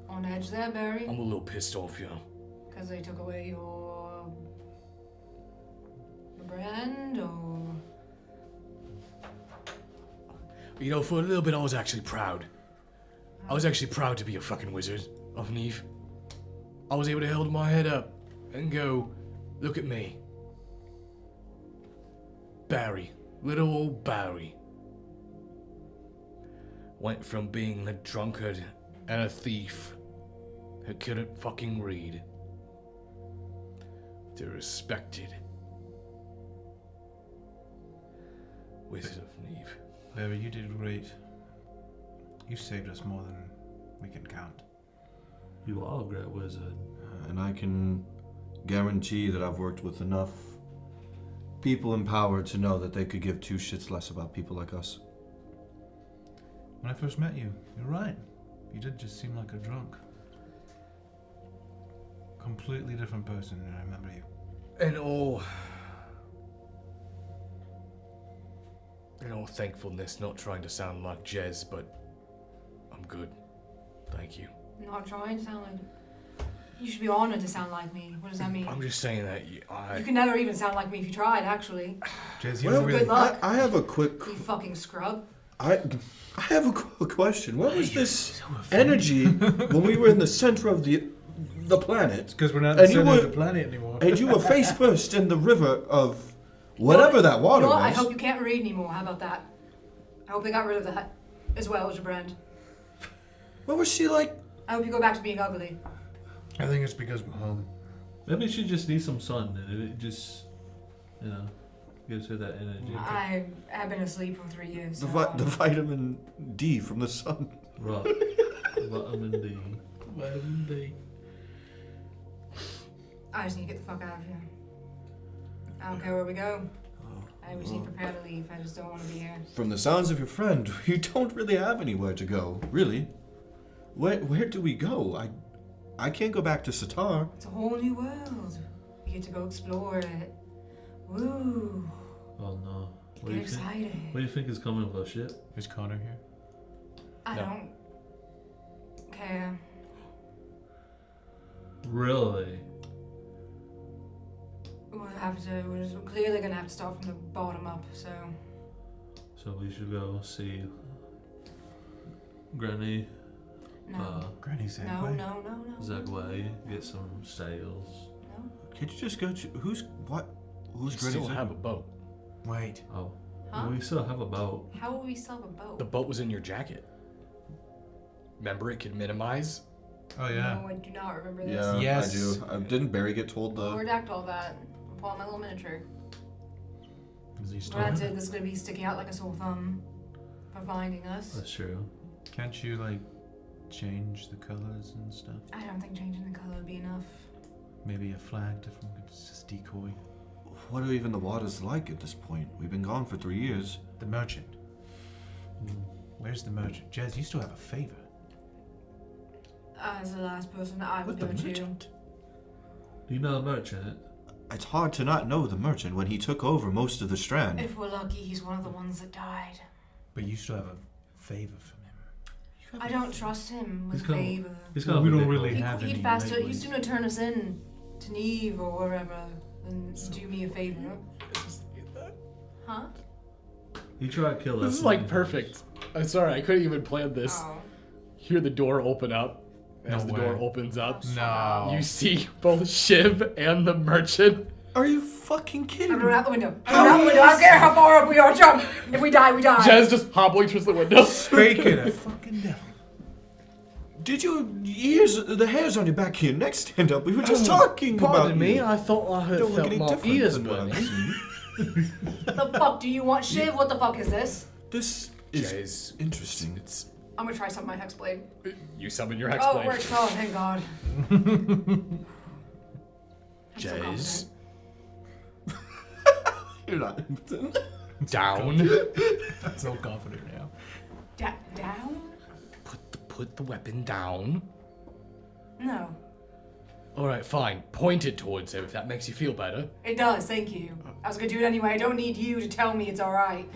on edge there, Barry? I'm a little pissed off, you know. Because they took away your brand, or... You know, for a little bit I was actually proud. I was actually proud to be a fucking wizard of Neve. I was able to hold my head up and go, look at me. Barry. Little old Barry. Went from being a drunkard and a thief who couldn't fucking read to respected wizard of Neve. Barry, you did great. You saved us more than we can count. You are a great wizard. And I can guarantee that I've worked with enough people in power to know that they could give two shits less about people like us. When I first met you, you're right. You did just seem like a drunk. Completely different person, and I remember you. And all thankfulness, not trying to sound like Jez, but I'm good. Thank you. Not trying to sound like... You should be honored to sound like me. What does that mean? I'm just saying that You could never even sound like me if you tried, actually. Jez, Well, good luck. I have a quick... You fucking scrub. I have a question. What was this energy when we were in the center of the planet? because we're not And in you the center were- of the planet anymore. And you were face first in the river of whatever that water You know what? I was. hope you can't read anymore. How about that? I hope they got rid of that, as well as your brand. What was she like? I hope you go back to being ugly. I think it's because we're home. Maybe she just needs some sun, and it just, gives her that energy. I have been asleep for 3 years. The, So, the vitamin D from the sun. Right. Vitamin D. Vitamin D. I just need to get the fuck out of here. I don't care where we go. I just need to prepare to leave. I just don't want to be here. From the sounds of your friend, you don't really have anywhere to go, really. Where do we go? I can't go back to Sitar. It's a whole new world. We get to go explore it. Woo! Oh no. What do Get you think? excited. What do you think is coming with our ship? Is Connor here? I No. don't care. Really? We'll have to. We're clearly gonna have to start from the bottom up. So. So we should go see Granny. No. Granny No. Segway. No. Zegway, get some sails. No. Can't you just go to who's We Granny still Segway? have a boat. Wait. Oh. Huh? We still have a boat. How will we sell a boat? The boat was in your jacket. Remember, it could minimize. Oh yeah. No, I do not remember this. Yeah, Yes. I do. Didn't Barry get told I'll the? redact all that. I'll pull out my little miniature. Is he still? Granted, this is gonna be sticking out like a sore thumb for finding us. That's true. Can't you like change the colors and stuff? I don't think changing the color would be enough. Maybe a flag different. It's just decoy. What are even the waters like at this point? We've been gone for 3 years. The merchant. Where's the merchant? Jez, you still have a favor. As the last person that I would What, go the to. merchant? Do you know the merchant? It's hard to not know the merchant when he took over most of the strand. If we're lucky, he's one of the ones that died. But you still have a favor from him. I don't trust him with He's kind of- favor. He's got we a don't big really boat. have any He'd faster. lately. He'd sooner turn us in to Neve or wherever than do me a favor. Huh? He tried to kill us. This is like perfect. I'm sorry, I couldn't even plan this. Oh. Hear the door open up. As No the door way. opens up, No. you see both Shiv and the merchant. Are you fucking kidding I'm me? gonna out the window. I'm gonna out the window. I don't care how far up we are. Jump. If we die, we die. Jez just hobbling towards the window. Speaking of fucking devil. Did your ears, the hairs on your back here, neck stand up? We were just talking about Pardon me, you. I thought I Don't look felt any my different ears than what I've burning. seen. The fuck do you want, Shiv? What the fuck is this? This is Jez, interesting. it's I'm gonna try something with my hexblade. you summon your Oh, it hexblade. works. Oh, thank God. I'm so Jez, confident. You're not impotent. down. I'm so confident now. Down? Put the weapon down. No. All right, fine. Point it towards him if that makes you feel better. It does. Thank you. I was gonna do it anyway. I don't need you to tell me it's all right.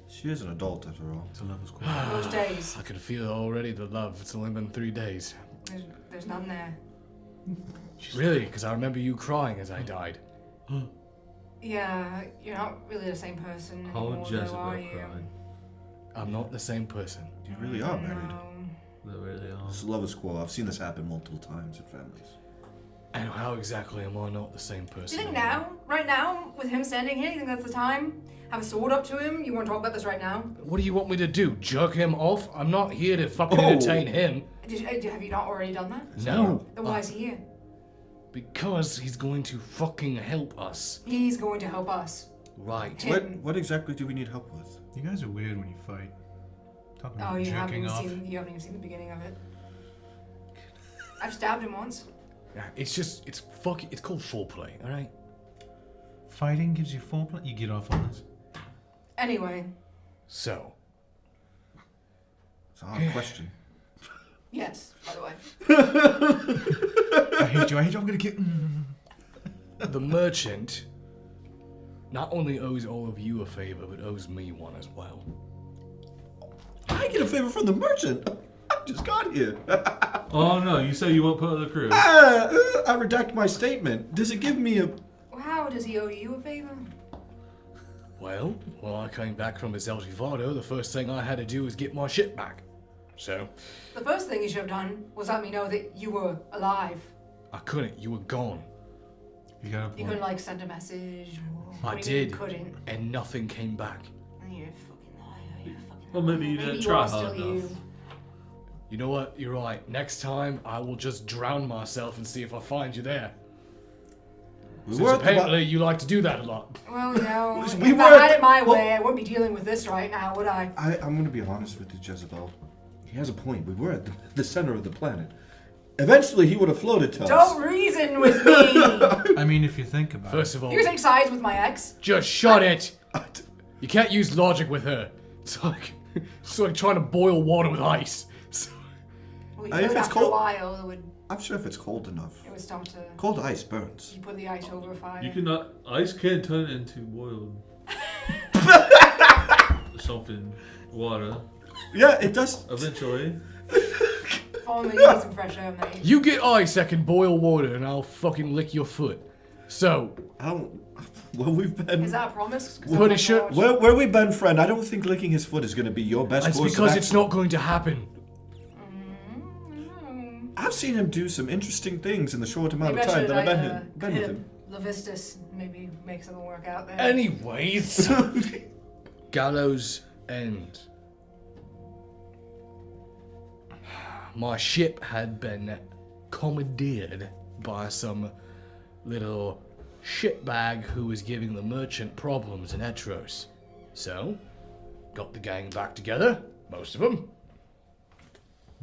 She is an adult after all. It's a lover's quarrel. Most days, I can feel already the love. It's only been 3 days. there's none there. Really? Because I remember you crying as I died. Yeah, you're not really the same person How anymore, would though, Jezebel are you? cry? I'm not the same person. You really are married. No. They really are. This is love is quarrel. I've seen this happen multiple times in families. And how exactly am I not the same person? Do you think now, right now, with him standing here, you think that's the time? Have a sword up to him? You want to talk about this right now? What do you want me to do? Jerk him off? I'm not here to fucking Oh. entertain him. Have you not already done that? No. Then why is he here? Because he's going to fucking help us. He's going to help us. Right. Him. What exactly do we need help with? You guys are weird when you fight. Talking Oh, about you haven't jerking even off. seen the beginning of it. I've stabbed him once. Yeah, it's called foreplay, alright? Fighting gives you foreplay. You get off on this. Anyway, So, It's a hard question. yes, by the way. I hate you. I'm gonna get. the merchant not only owes all of you a favor, but owes me one as well. I get a favor from the merchant. I just got here. Oh no, you said you won't put on the crew. I redact my statement. Does it give me a... How does he owe you a favor? Well, when I came back from El Vado, the first thing I had to do was get my shit back. So, The first thing you should have done was let me know that you were alive. I couldn't. You were gone. You got a You point. couldn't like send a message. Or, I what do you mean did. you couldn't. And nothing came back. You're a fucking liar. You're a fucking Well, maybe liar. you didn't Maybe try are hard still enough. you. You know what? You're right. Next time, I will just drown myself and see if I find you there. We Since were at the apparently you like to do that a lot. Well, you know, We if were I at had the- it my well- way, I wouldn't be dealing with this right now, would I? I'm going to be honest with you, Jezebel. He has a point. We were at the center of the planet. Eventually, he would have floated to us. Don't reason with me. I mean, if you think about First it. of all, You take sides with my ex. just shut it. You can't use logic with her. It's like trying to boil water with ice. So, Well, you If could it's after cold- a while, I'm sure if it's cold enough. it would start to. Cold ice burns. You put the ice over fire. You cannot. Ice can turn into boiled something water Yeah, it does. eventually. Only you need some fresh air, mate. You get ice that can boil water, and I'll fucking lick your foot. So, Well, we've been. Is that a promise? 'Cause Pretty I'm not sure- sure. Where we've been, friend, I don't think licking his foot is going to be your best that's course because of it's action. not going to happen. I've seen him do some interesting things in the short amount Maybe of I time should, that I've like, been with him. Levistus, maybe make something work out there. Anyways, Gallows End. My ship had been commandeered by some little shitbag who was giving the merchant problems in Etros. So, got the gang back together, most of them,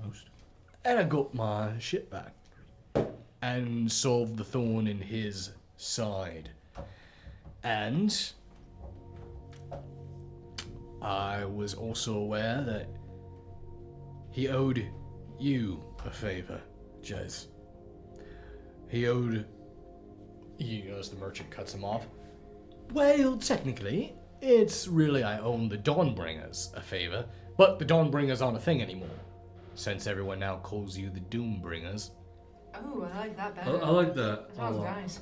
Most. and I got my ship back and solved the thorn in his side. And I was also aware that he owed you a favor, Jez. He owed you, as the merchant cuts him off. Well, technically, it's really I own the Dawnbringers a favor, but the Dawnbringers aren't a thing anymore, since everyone now calls you the Doombringers. Oh, I like that better. I like that. That sounds nice.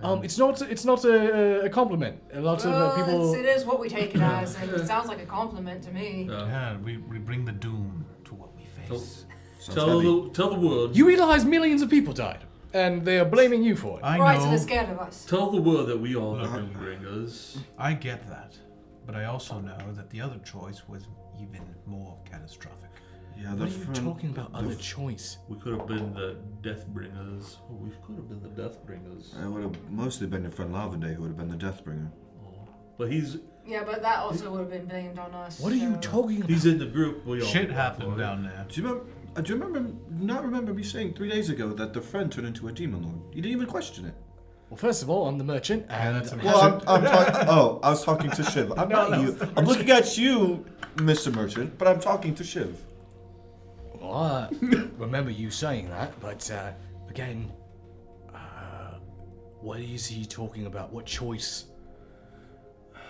It's not a compliment. A lot of people. It is what we take it as, and it sounds like a compliment to me. Yeah, we bring the doom to what we face. Tell the world. You realize millions of people died, and they are blaming you for it. I Right, so know. they're scared of us. Tell the world that we are the Doombringers. I get that, but I also know that the other choice was even more catastrophic. Yeah, What are you talking about? Other choice? We could have been the Deathbringers. Oh, we could have been the Deathbringers. It would have mostly been your friend Lavender who would have been the Deathbringer. But he's Yeah, but that also would have been blamed on us. What are you so- talking about? he's in the group. We all Shit know happened for it. down there. Do you remember me saying 3 days ago that the friend turned into a demon lord? You didn't even question it. Well, first of all, I'm the merchant, and that's a- Well, I'm talking. Oh, I was talking to Shiv. I'm not you. I'm looking at you, Mr. Merchant, but I'm talking to Shiv. Well, I remember you saying that, but again, what is he talking about? What choice?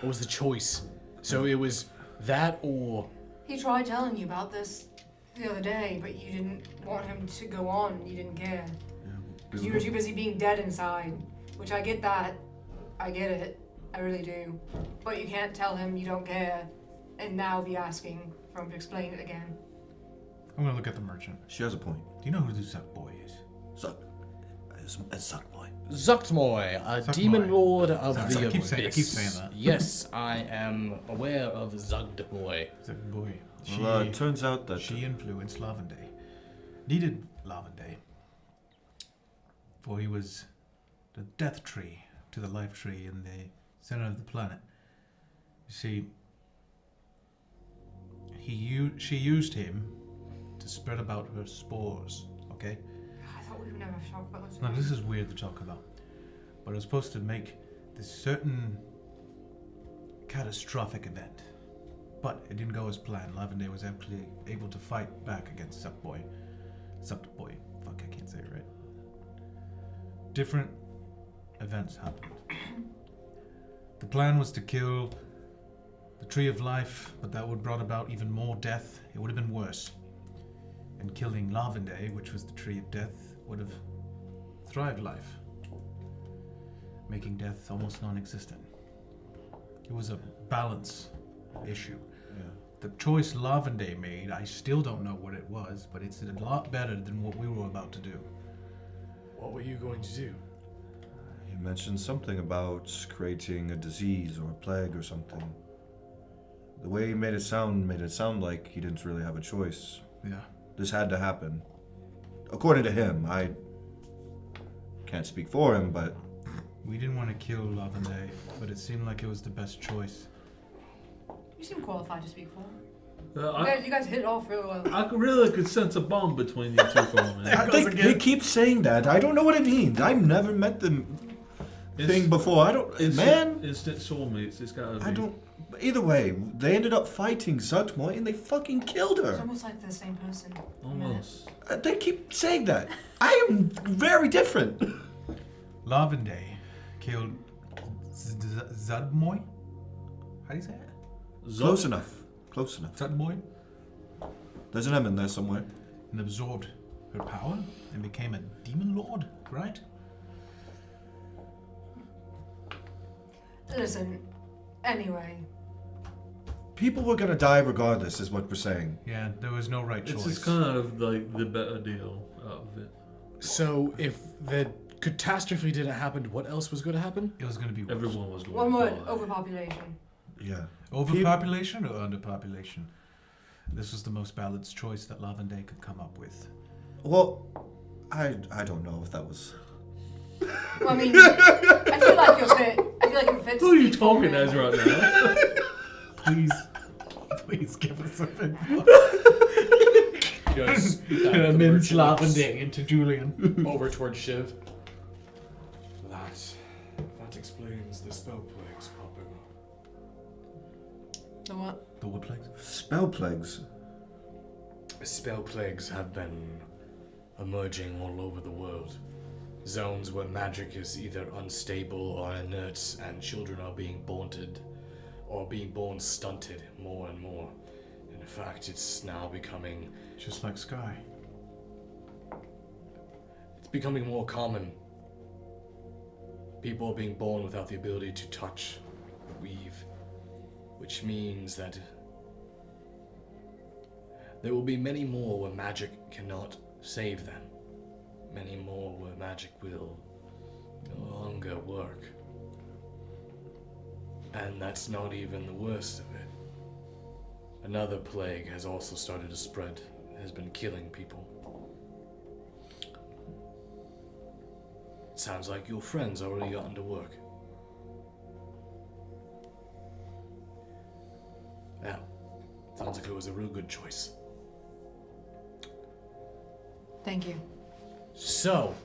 What was the choice? So it was that or He tried telling you about this the other day, but you didn't want him to go on. You didn't care. You were too busy being dead inside, which I get that. I get it. I really do. But you can't tell him you don't care and now be asking for him to explain it again. I'm gonna look at the merchant. She has a point. Do you know who this boy is? Suckboy. Zuktmoy, a Zuktmoy. demon lord of Sorry, the I abyss. keep saying that. Yes, I am aware of Zuktmoy. That boy. Well, it turns out that She influenced Lavender. Needed Lavender. For he was the death tree to the life tree in the center of the planet. You see, she used him to spread about her spores, okay? I thought we would never talk about this. Now this is weird to talk about, but it was supposed to make this certain catastrophic event. But it didn't go as planned. Lavender was actually able to fight back against Suckboy. Suckboy. Fuck, I can't say it right. Different events happened. The plan was to kill the Tree of Life, but that would have brought about even more death. It would have been worse. And killing Lavender, which was the Tree of Death, would have thrived life, making death almost non-existent. It was a balance issue. The choice Lavender made, I still don't know what it was, but it's a lot better than what we were about to do. What were you going to do? he mentioned something about creating a disease or a plague or something. The way he made it sound like he didn't really have a choice. Yeah. This had to happen. According to him, I can't speak for him, but We didn't want to kill Lavender, but it seemed like it was the best choice. You seem qualified to speak for him. I You guys hit it off really well. really could sense a bond between you two for a minute. they keep saying that. I don't know what it means. I've never met the thing before. I don't. Man, Instant soulmates. It's gotta be. I don't. Either way, they ended up fighting Zuktmoy and they fucking killed It's her. almost like the same person. Almost. They keep saying that. I am very different. Lavender killed Zudmoy? How do you say it? Close enough. Close enough. Zudmoy? There's an M in there somewhere. And absorbed her power and became a demon lord, right? Listen, anyway. People were gonna die regardless, is what we're saying. Yeah, there was no right choice. It's just kind of like the better deal out of it. So if the catastrophe didn't happen, what else was going to happen? It was going to be worse. Everyone was going One to word, die. overpopulation. Yeah. Overpopulation or underpopulation? This was the most balanced choice that Lavender could come up with. Well, I don't know if that was. Well, I mean, I feel like you're fit. I feel like you're fit. Who are you talking as right now? Please give us a bit Just mince Lavender into Julian. over towards Shiv. That explains the spell plagues popping up. The what? The wood plagues? Spell plagues. Spell plagues have been emerging all over the world. Zones where magic is either unstable or inert, and children are being being born stunted more and more. In fact, it's now becoming Just like Sky. It's becoming more common. People are being born without the ability to touch or weave, which means that there will be many more where magic cannot save them. Many more where magic will no longer work. And that's not even the worst of it. Another plague has also started to spread, has been killing people. Sounds like your friend's already gotten to work. Yeah, sounds like it was a real good choice. Thank you. So,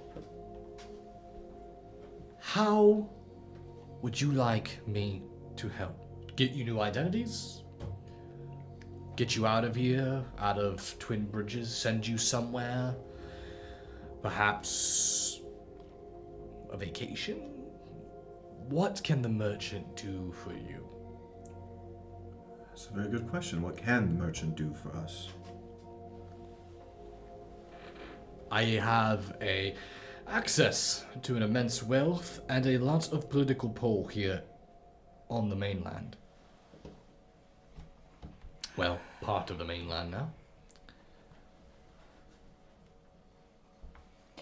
how would you like me to help? Get you new identities? Get you out of here, out of Twin Bridges, send you somewhere? Perhaps a vacation? What can the merchant do for you? That's a very good question. What can the merchant do for us? I have access to an immense wealth and a lot of political pull here on the mainland. Well, part of the mainland now.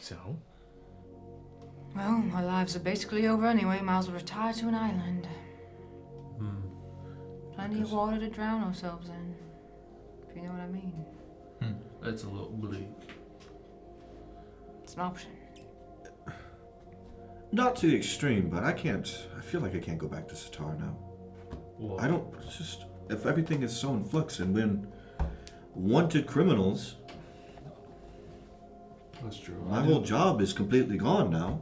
So? Well, our lives are basically over anyway. Might as well retire to an island. Plenty of water to drown ourselves in. If you know what I mean. That's a little bleak. It's an option. Not to the extreme, but I feel like I can't go back to Sitar now. Well, I don't, it's just, if everything is so in flux and when wanted criminals, that's true. my whole job is completely gone now.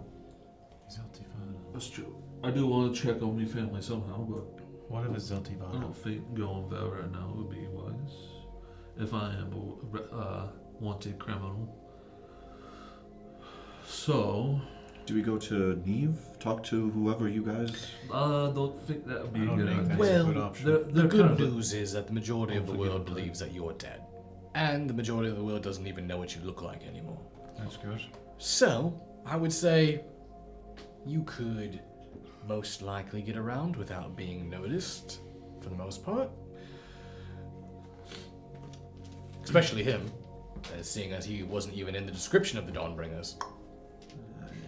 That's true. I do want to check on my family somehow, but What if it's I Zeltivana? don't think going there right now would be wise. If I am a wanted criminal. So, Do we go to Neve? Talk to whoever you guys... I don't think that would be I a don't good think idea. that's Well, a good option. The They're good kind of news is that the majority of the world unforgivable. believes that you're dead. And the majority of the world doesn't even know what you look like anymore. That's good. So, I would say you could most likely get around without being noticed, for the most part. Especially him, seeing as he wasn't even in the description of the Dawnbringers.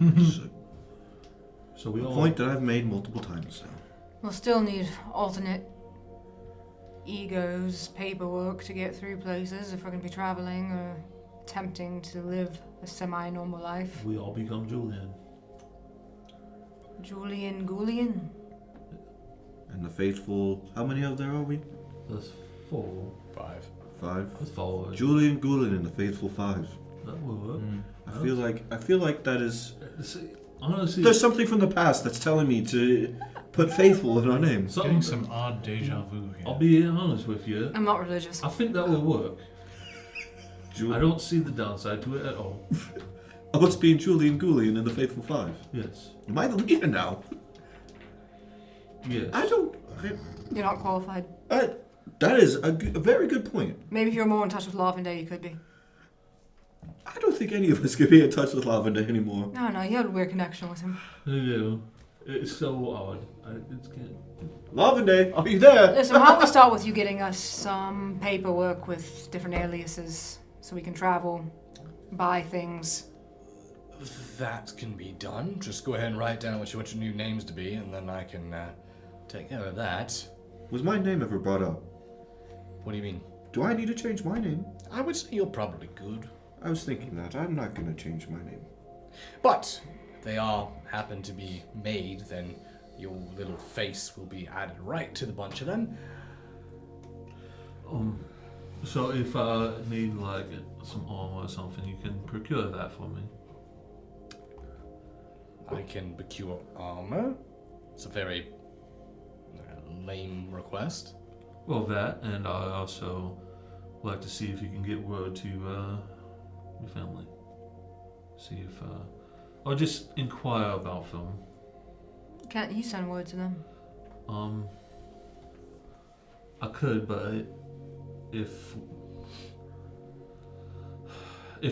It's So we a all point that I've made multiple times now. We'll still need alternate egos, paperwork to get through places if we're going to be traveling or attempting to live a semi-normal life. we all become Julian. Julian Goulian. And the faithful... How many of there are we? That's 4. 5. 5. That's 4. Julian Goulin and the faithful 5. That will work. I feel like that is... See, honestly, There's something from the past that's telling me to put faithful in our name. Getting some odd deja vu here. I'll be honest with you. I'm not religious. I think that will work. Ju- I don't see the downside to it at all. Oh, it's being Julian Goulian and the faithful 5. Yes. Am I the leader now? Yes. You're not qualified. That is a very good point. Maybe if you're more in touch with Lavender, you could be. I don't think think any of us could be in touch with Lavender anymore. No, you had a weird connection with him. I do. It's so odd. It's can't. Lavender, are you there? Listen, why don't we start with you getting us some paperwork with different aliases so we can travel, buy things. That can be done. Just go ahead and write down what you want your new names to be, and then I can take care of that. Was my name ever brought up? What do you mean? Do I need to change my name? I would say you're probably good. I was thinking that. I'm not going to change my name. But if they all happen to be made, then your little face will be added right to the bunch of them. So if I need like some armor or something, you can procure that for me. I can procure armor. It's a very lame request. Well, that, and I also like to see if you can get word to your family. See if I'll just inquire about them. Can't you send word to them? I could, but if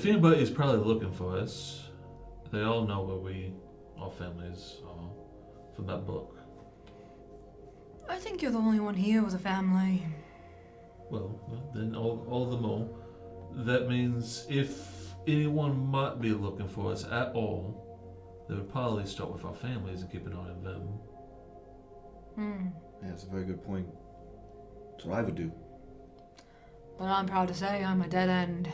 anybody is probably looking for us, they all know where our families are from that book. I think you're the only one here with a family. Well, then all the more. That means if anyone might be looking for us at all, they would probably start with our families and keep an eye on them. Yeah, that's a very good point. That's what I would do. But I'm proud to say I'm a dead end.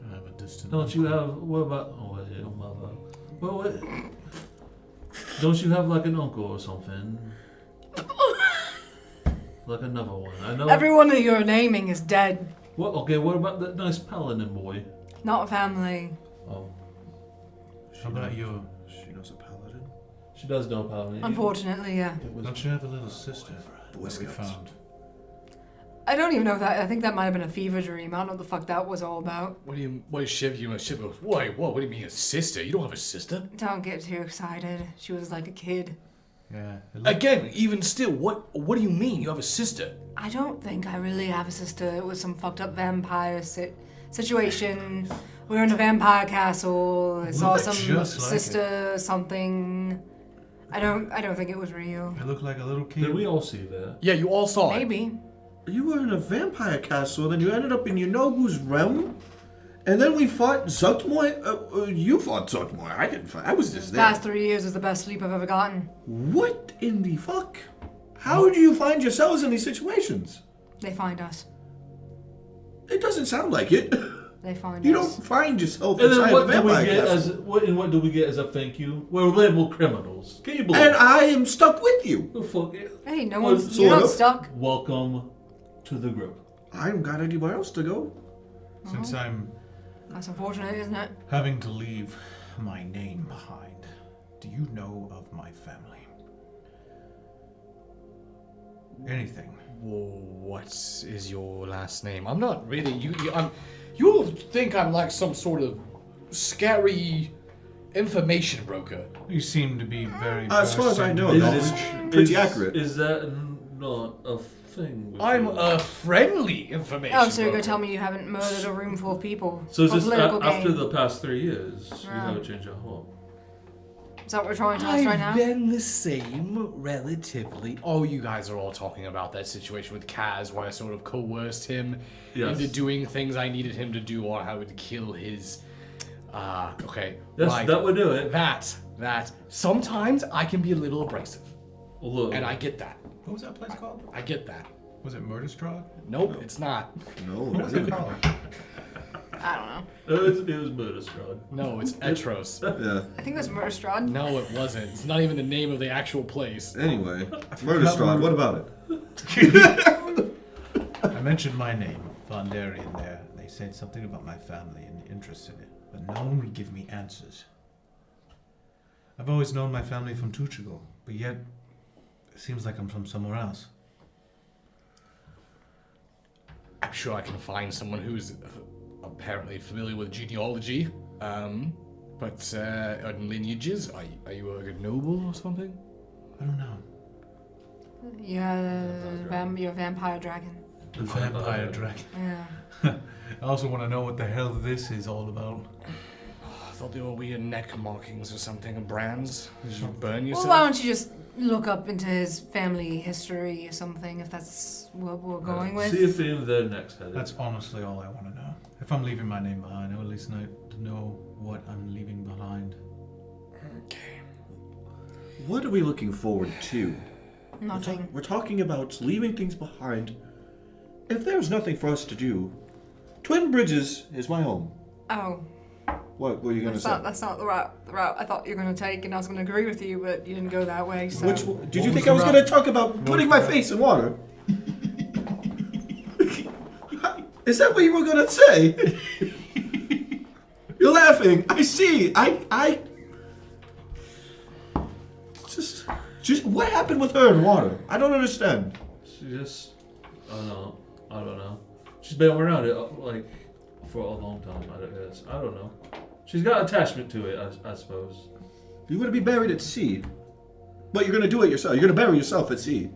I have a distant. Don't you have? What about? Oh, wait, your mother. Well, wait. Don't you have like an uncle or something? Like another one. I know. Everyone that you're naming is dead. What? Okay. What about that nice paladin boy? Not a family. Oh, How about your? She knows a paladin? she does know paladin. Unfortunately, yeah. It was, Don't you have a little sister Boy that we Scouts. found? I don't even know that. I think that might have been a fever dream. I don't know what the fuck that was all about. What is Shiv? Shiv goes, wait, what do you mean a sister? You don't have a sister? Don't get too excited. She was like a kid. Yeah. Again, even still, what do you mean you have a sister? I don't think I really have a sister. It was some fucked up vampire situation. We were in a vampire castle. I saw some just like sister something. I don't think it was real. I look like a little kid. did we all see that? Yeah, you all saw it. Maybe. You were in a vampire castle, then you ended up in you know whose realm? And then we fought Zutmoy? You fought Zutmoy. I didn't fight. I was just there. Past 3 years is the best sleep I've ever gotten. What in the fuck? How do you find yourselves in these situations? They find us. It doesn't sound like it. They find You us. don't find yourself And inside then a what do we vampire get castle. what do we get as a thank you? We're labeled criminals. Can you believe And it? I am stuck with you. Oh, fuck it. Hey, no Well, one's. You're sort not of. stuck. Welcome to the group. I haven't got anywhere else to go. Since I'm That's unfortunate, isn't it? having to leave my name behind, do you know of my family? Anything? What is your last name? I'm not really. You'll think I'm like some sort of scary information broker. You seem to be very. As far as I know, Is- that is pretty accurate. Is that not a thing? with I'm you? a friendly information Oh, so you're broker. gonna tell me you haven't murdered a room full of people? So is for this political after gain? the past 3 years? You Yeah. haven't changed your heart. Is that what we're trying to tell us right now? I've been the same, relatively. Oh, you guys are all talking about that situation with Kaz, where I sort of coerced him Yes. into doing things I needed him to do, or I would kill his. Okay. Yes, right. that would do it. That. Sometimes I can be a little abrasive, A little. and I get that. What was that place called? I get that. Was it Murderstrahd? Nope, it's not. No, What was it called? I don't know. It was Murderstrahd. No, it's Etros. Yeah. I think that's Murderstrahd. No, it wasn't. It's not even the name of the actual place. Anyway, Murderstrahd, what about it? I mentioned my name, Vondarian, there. They said something about my family and interest in it, but no one would give me answers. I've always known my family from Tuchigal, but yet it seems like I'm from somewhere else. I'm sure I can find someone who's apparently familiar with genealogy. But on lineages, are you a good noble or something? I don't know. Yeah, you're a vampire dragon. The vampire dragon. Yeah. I also want to know what the hell this is all about. I thought they were weird neck markings or something, or brands. Did you burn yourself? Well, why don't you just look up into his family history or something, if that's what we're going with? See if any of their necks had it. That's honestly all I want to know. If I'm leaving my name behind, I will at least know what I'm leaving behind. Okay. What are we looking forward to? Nothing. We're talking about leaving things behind. If there's nothing for us to do, Twin Bridges is my home. Oh. What were you going to say? That's not the route I thought you were going to take, and I was going to agree with you, but you didn't go that way, so... Did you think I was going to talk about putting my face in water? Is that what you were going to say? You're laughing. I see. I Just what happened with her in water? I don't understand. She just, I don't know. She's been around it like for a long time. I don't know. She's got attachment to it, I suppose. You're gonna be buried at sea. But you're gonna do it yourself. You're gonna bury yourself at sea.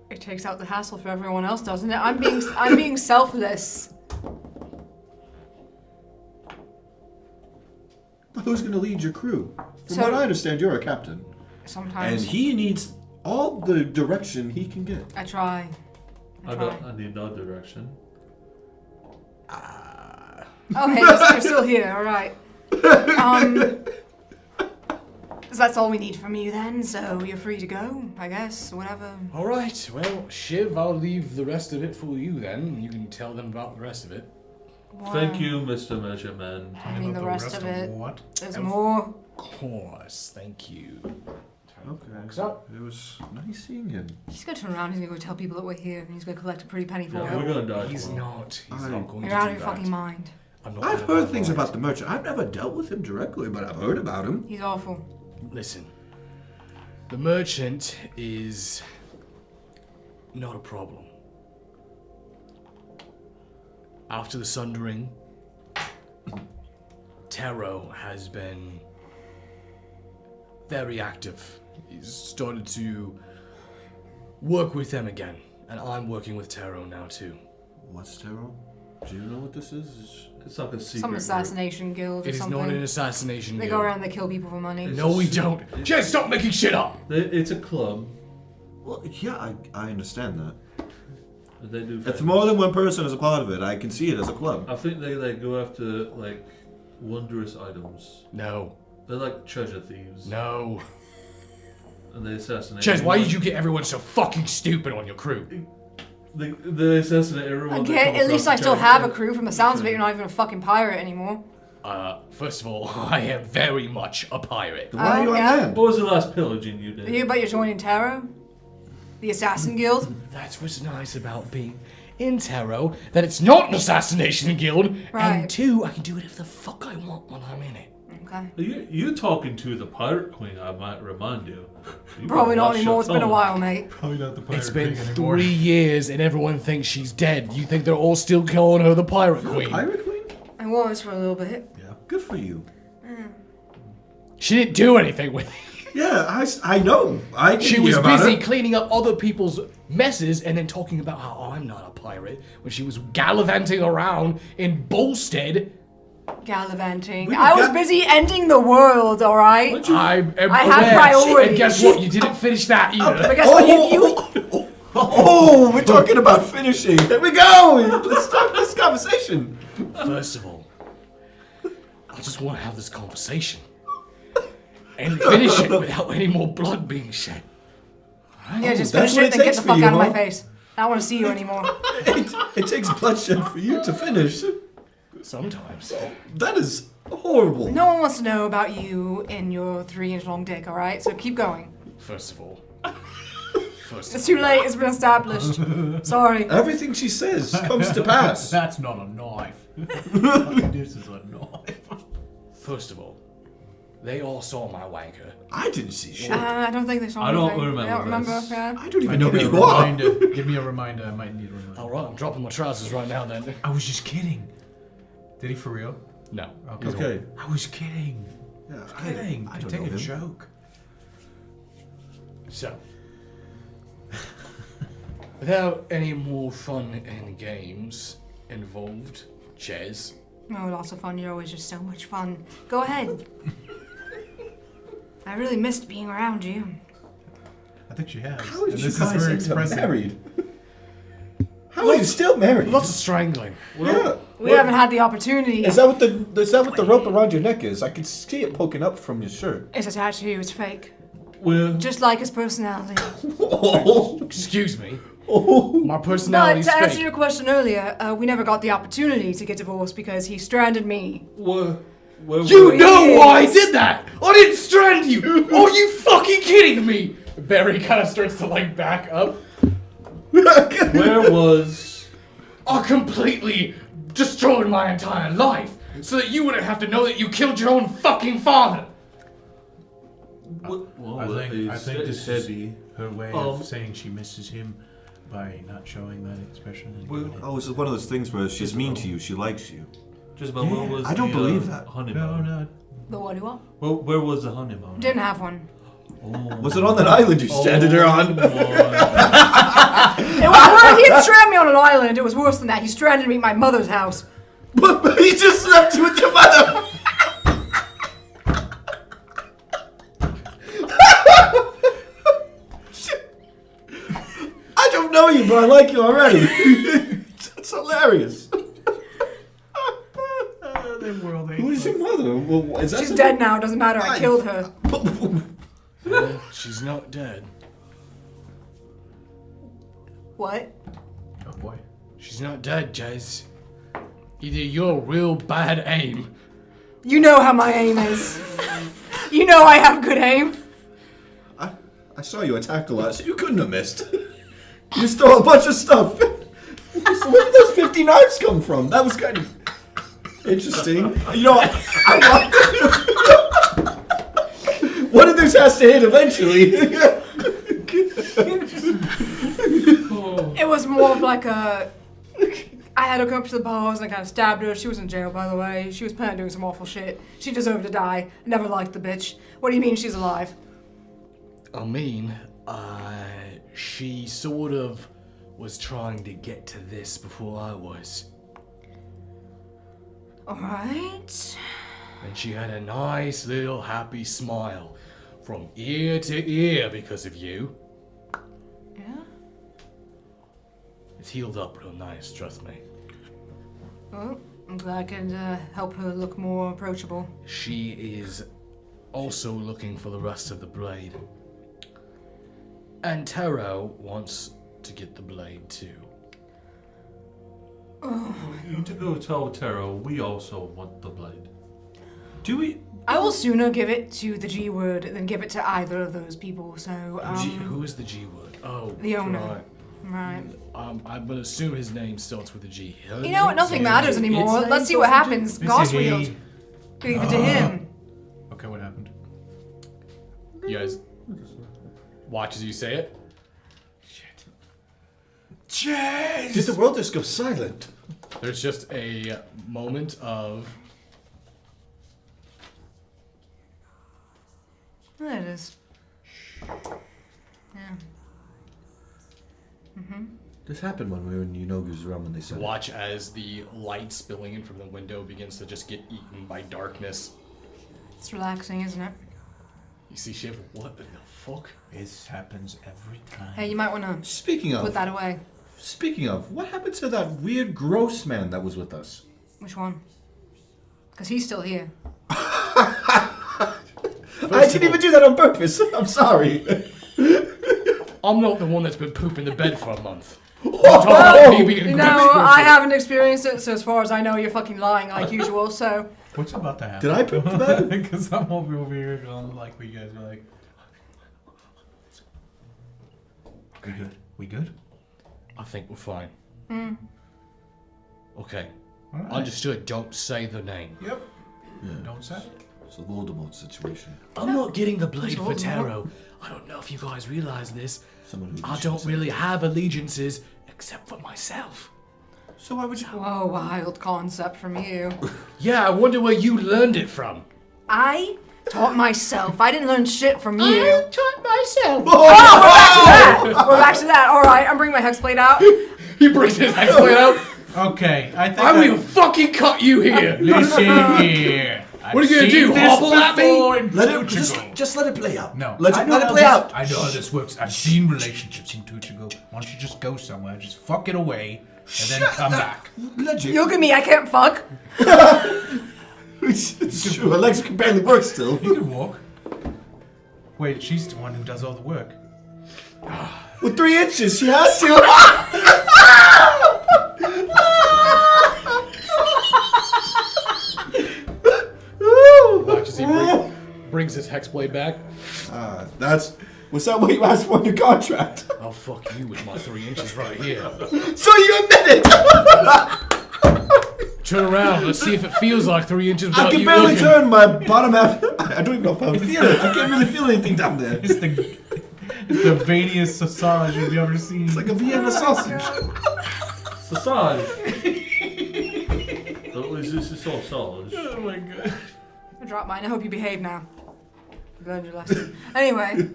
It takes out the hassle for everyone else, doesn't it? I'm being selfless. But who's gonna lead your crew? From So- what I understand, you're a captain. Sometimes. And he needs all the direction he can get. I try. I need no direction. Oh, hey, you're still here, alright. So that's all we need from you then, so you're free to go, I guess, whatever. All right. Well, Shiv, I'll leave the rest of it for you then. You can tell them about the rest of it. Thank you, Mr. Measurement. I mean, the rest of it. What? There's more. Of course. Thank you. Okay. Up. It was nice seeing him. He's gonna turn around, he's gonna go tell people that we're here, and he's gonna collect a pretty penny for Yeah, it. we're gonna die He's tomorrow. not. He's not going You're to out do of your that. fucking mind. I'm not I've out of heard my things mind. about the merchant. I've never dealt with him directly, but I've heard about him. He's awful. Listen. The merchant is not a problem. After the Sundering, Taro has been very active. He's started to work with them again, and I'm working with Taro now too. What's tarot? Do you know what this is? It's like a secret. Some assassination guild or It is something. not an assassination They guild. go around, they kill people for money. No, we don't. Just stop making shit up. It's a club. Well, yeah, I understand that. They do. If more than one person is a part of it, I can see it as a club. I think they like go after like wondrous items. No. They're like treasure thieves. No. And they assassinate. Ches, why everyone. did you get everyone so fucking stupid on your crew? They assassinate everyone. they Okay, come at least I across. still have a crew. From the sounds of it, you're not even a fucking pirate anymore. First of all, I am very much a pirate. Then why are you on yeah? land? What was the last pillaging you did? Are you about you're joining Taro? The assassin guild? That's what's nice about being in Taro, that it's not an assassination guild, Right. and two, I can do whatever the fuck I want when I'm in it. Okay. You talking to the pirate queen? I might remind you. You Probably better not watch anymore, your it's been a tongue. while, mate. Probably not the pirate It's been king anymore. 3 years and everyone thinks she's dead. You think they're all still calling her the pirate queen? Pirate Queen? I was for a little bit. Yeah. Good for you. She didn't do anything with it. Yeah, I know. I can She hear was about busy it. cleaning up other people's messes and then talking about how I'm not a pirate when she was gallivanting around in Bolstead. Gallivanting. We I was got- busy ending the world, alright? I am I had aware. priorities. And guess what? You didn't finish that either. But guess what? You Oh, we're talking about finishing. Here we go. Let's start this conversation. First of all, I just want to have this conversation and finish it without any more blood being shed. yeah, just that's finish what it it and get takes the for fuck you, out of my huh? face. I don't want to see you anymore. It takes bloodshed for you to finish. Sometimes. That is horrible. No one wants to know about you and your 3-inch long dick, alright? So keep going. First of all. It's too late, it's been established. Sorry. Everything she says comes to pass. That's not a knife. This is a knife. First of all, they all saw my wanker. I didn't see shit. I don't think they saw I don't anything. remember I don't remember. this. Yeah. I don't I even know need who a you are. reminder. Give me a reminder. I might need a reminder. Alright, I'm dropping my trousers right now then. I was just kidding. Did he for real? No. Okay. I was kidding. Yeah, Kidding. I don't Take know a him. joke. So. Without any more fun and games involved, Jez. Oh, lots of fun. You're always just so much fun. Go ahead. I really missed being around you. I think she has. How did And you this guys is her end up expressing. married? How are you still married? Lots of strangling. Yeah. We haven't had the opportunity. Is that what the rope around your neck is? I can see it poking up from your shirt. It's a tattoo. It's fake. Well, Just like his personality. Oh. Excuse me. Oh. My But personality's to answer fake. your question earlier, we never got the opportunity to get divorced because he stranded me. where You know Yes. why I did that! I didn't strand you! Are you fucking kidding me? Barry kind of starts to like back up. where was? I completely destroyed my entire life so that you wouldn't have to know that you killed your own fucking father. Well, I think it's this is heavy. her way of saying she misses him by not showing that expression. And doing it. Oh, it's one of those things where she's mean to you, she likes you. Just about where was I don't the, believe that. honeymoon? No. The what do you want? Where was the honeymoon? Didn't have one. Oh. Was it on that island you stranded her on? my. It was worse. He didn't strand me on an island. It was worse than that. He stranded me at my mother's house. But he just left you with your mother! I don't know you, but I like you already. That's hilarious. Who is your mother? Well, is that She's something- dead now. It doesn't matter. I killed her. She's not dead. What? Oh boy. She's not dead, Jez. Either you're real bad aim. You know how my aim is. You know I have good aim. I saw you attacked a lot, so you couldn't have missed. You stole a bunch of stuff. So where did those 50 knives come from? That was kind of interesting. You know, one of those has to hit eventually. It was more of like a... I had her come up to the bars and I kind of stabbed her. She was in jail, by the way. She was planning on doing some awful shit. She deserved to die. Never liked the bitch. What do you mean she's alive? I mean, she sort of was trying to get to this before I was. Alright. And she had a nice little happy smile from ear to ear because of you. Yeah? It's healed up real nice, trust me. Well, I'm glad I could help her look more approachable. She is also looking for the rest of the blade. And Taro wants to get the blade too. You need to go tell Taro we also want the blade. Do we? I will sooner give it to the G word than give it to either of those people, so, Who is the G word? Oh, The owner. right. Right. I would assume his name starts with a G. You know what? Nothing matters anymore. Let's see what happens. Gosfield. Leave it to him. Okay, what happened? You guys watch as you say it. Did the world just go silent? There's just a moment of There it is. Yeah. This happened when we were in Yunogu's room when they said watch as the light spilling in from the window begins to just get eaten by darkness. It's relaxing, isn't it? You see Shiv, what the fuck? This happens every time. Hey, you might want to Speaking put of, that away. what happened to that weird gross man that was with us? Which one? Because he's still here. I didn't even do that on purpose. I'm sorry. I'm not the one that's been pooping the bed for a month. Oh, Me being a No, gross person. I haven't experienced it, so as far as I know, you're fucking lying like usual, so... What's about to happen? Did I poop the bed? Because I'm over here going like we guys are like. We good? We good? I think we're fine. Okay. All right. Understood. Don't say the name. Yep. Don't say. It's a Voldemort situation. I'm not getting the blade for Voldemort. Taro. I don't know if you guys realize this. Someone who I don't really have allegiances except for myself. So why would you? Whoa, wild concept from you. Yeah, I wonder where you learned it from. I Taught myself. I didn't learn shit from you. I taught myself. Oh, we're back to that. All right, I'm bringing my hex blade out. He brings his hex blade out. Okay, I think I will fucking cut you here. Listen here. What are you gonna do? Hobble at me? Let it just let it play out. No. Let it play out. I know how this works. I've seen relationships in Tuchigo. Why don't you just go somewhere, just fuck it away, and then come back. Legit. You look at me, I can't fuck. It's true. Her legs can barely work still. You can walk. Wait, she's the one who does all the work. With 3 inches, she has to. Watch as he brings his hex blade back. Was that what you asked for in your contract? I'll fuck you with my 3 inches right here. So you admit it! Turn around. Let's see if it feels like 3 inches I without can you barely looking. turn my bottom half. I don't even know if I feel it. I can't really feel anything down there. It's the veiniest sausage you've ever seen. It's like a Vienna sausage. Sausage. At least this is sausage. Oh my god. I dropped mine. I hope you behave now. You learned your lesson. Anyway.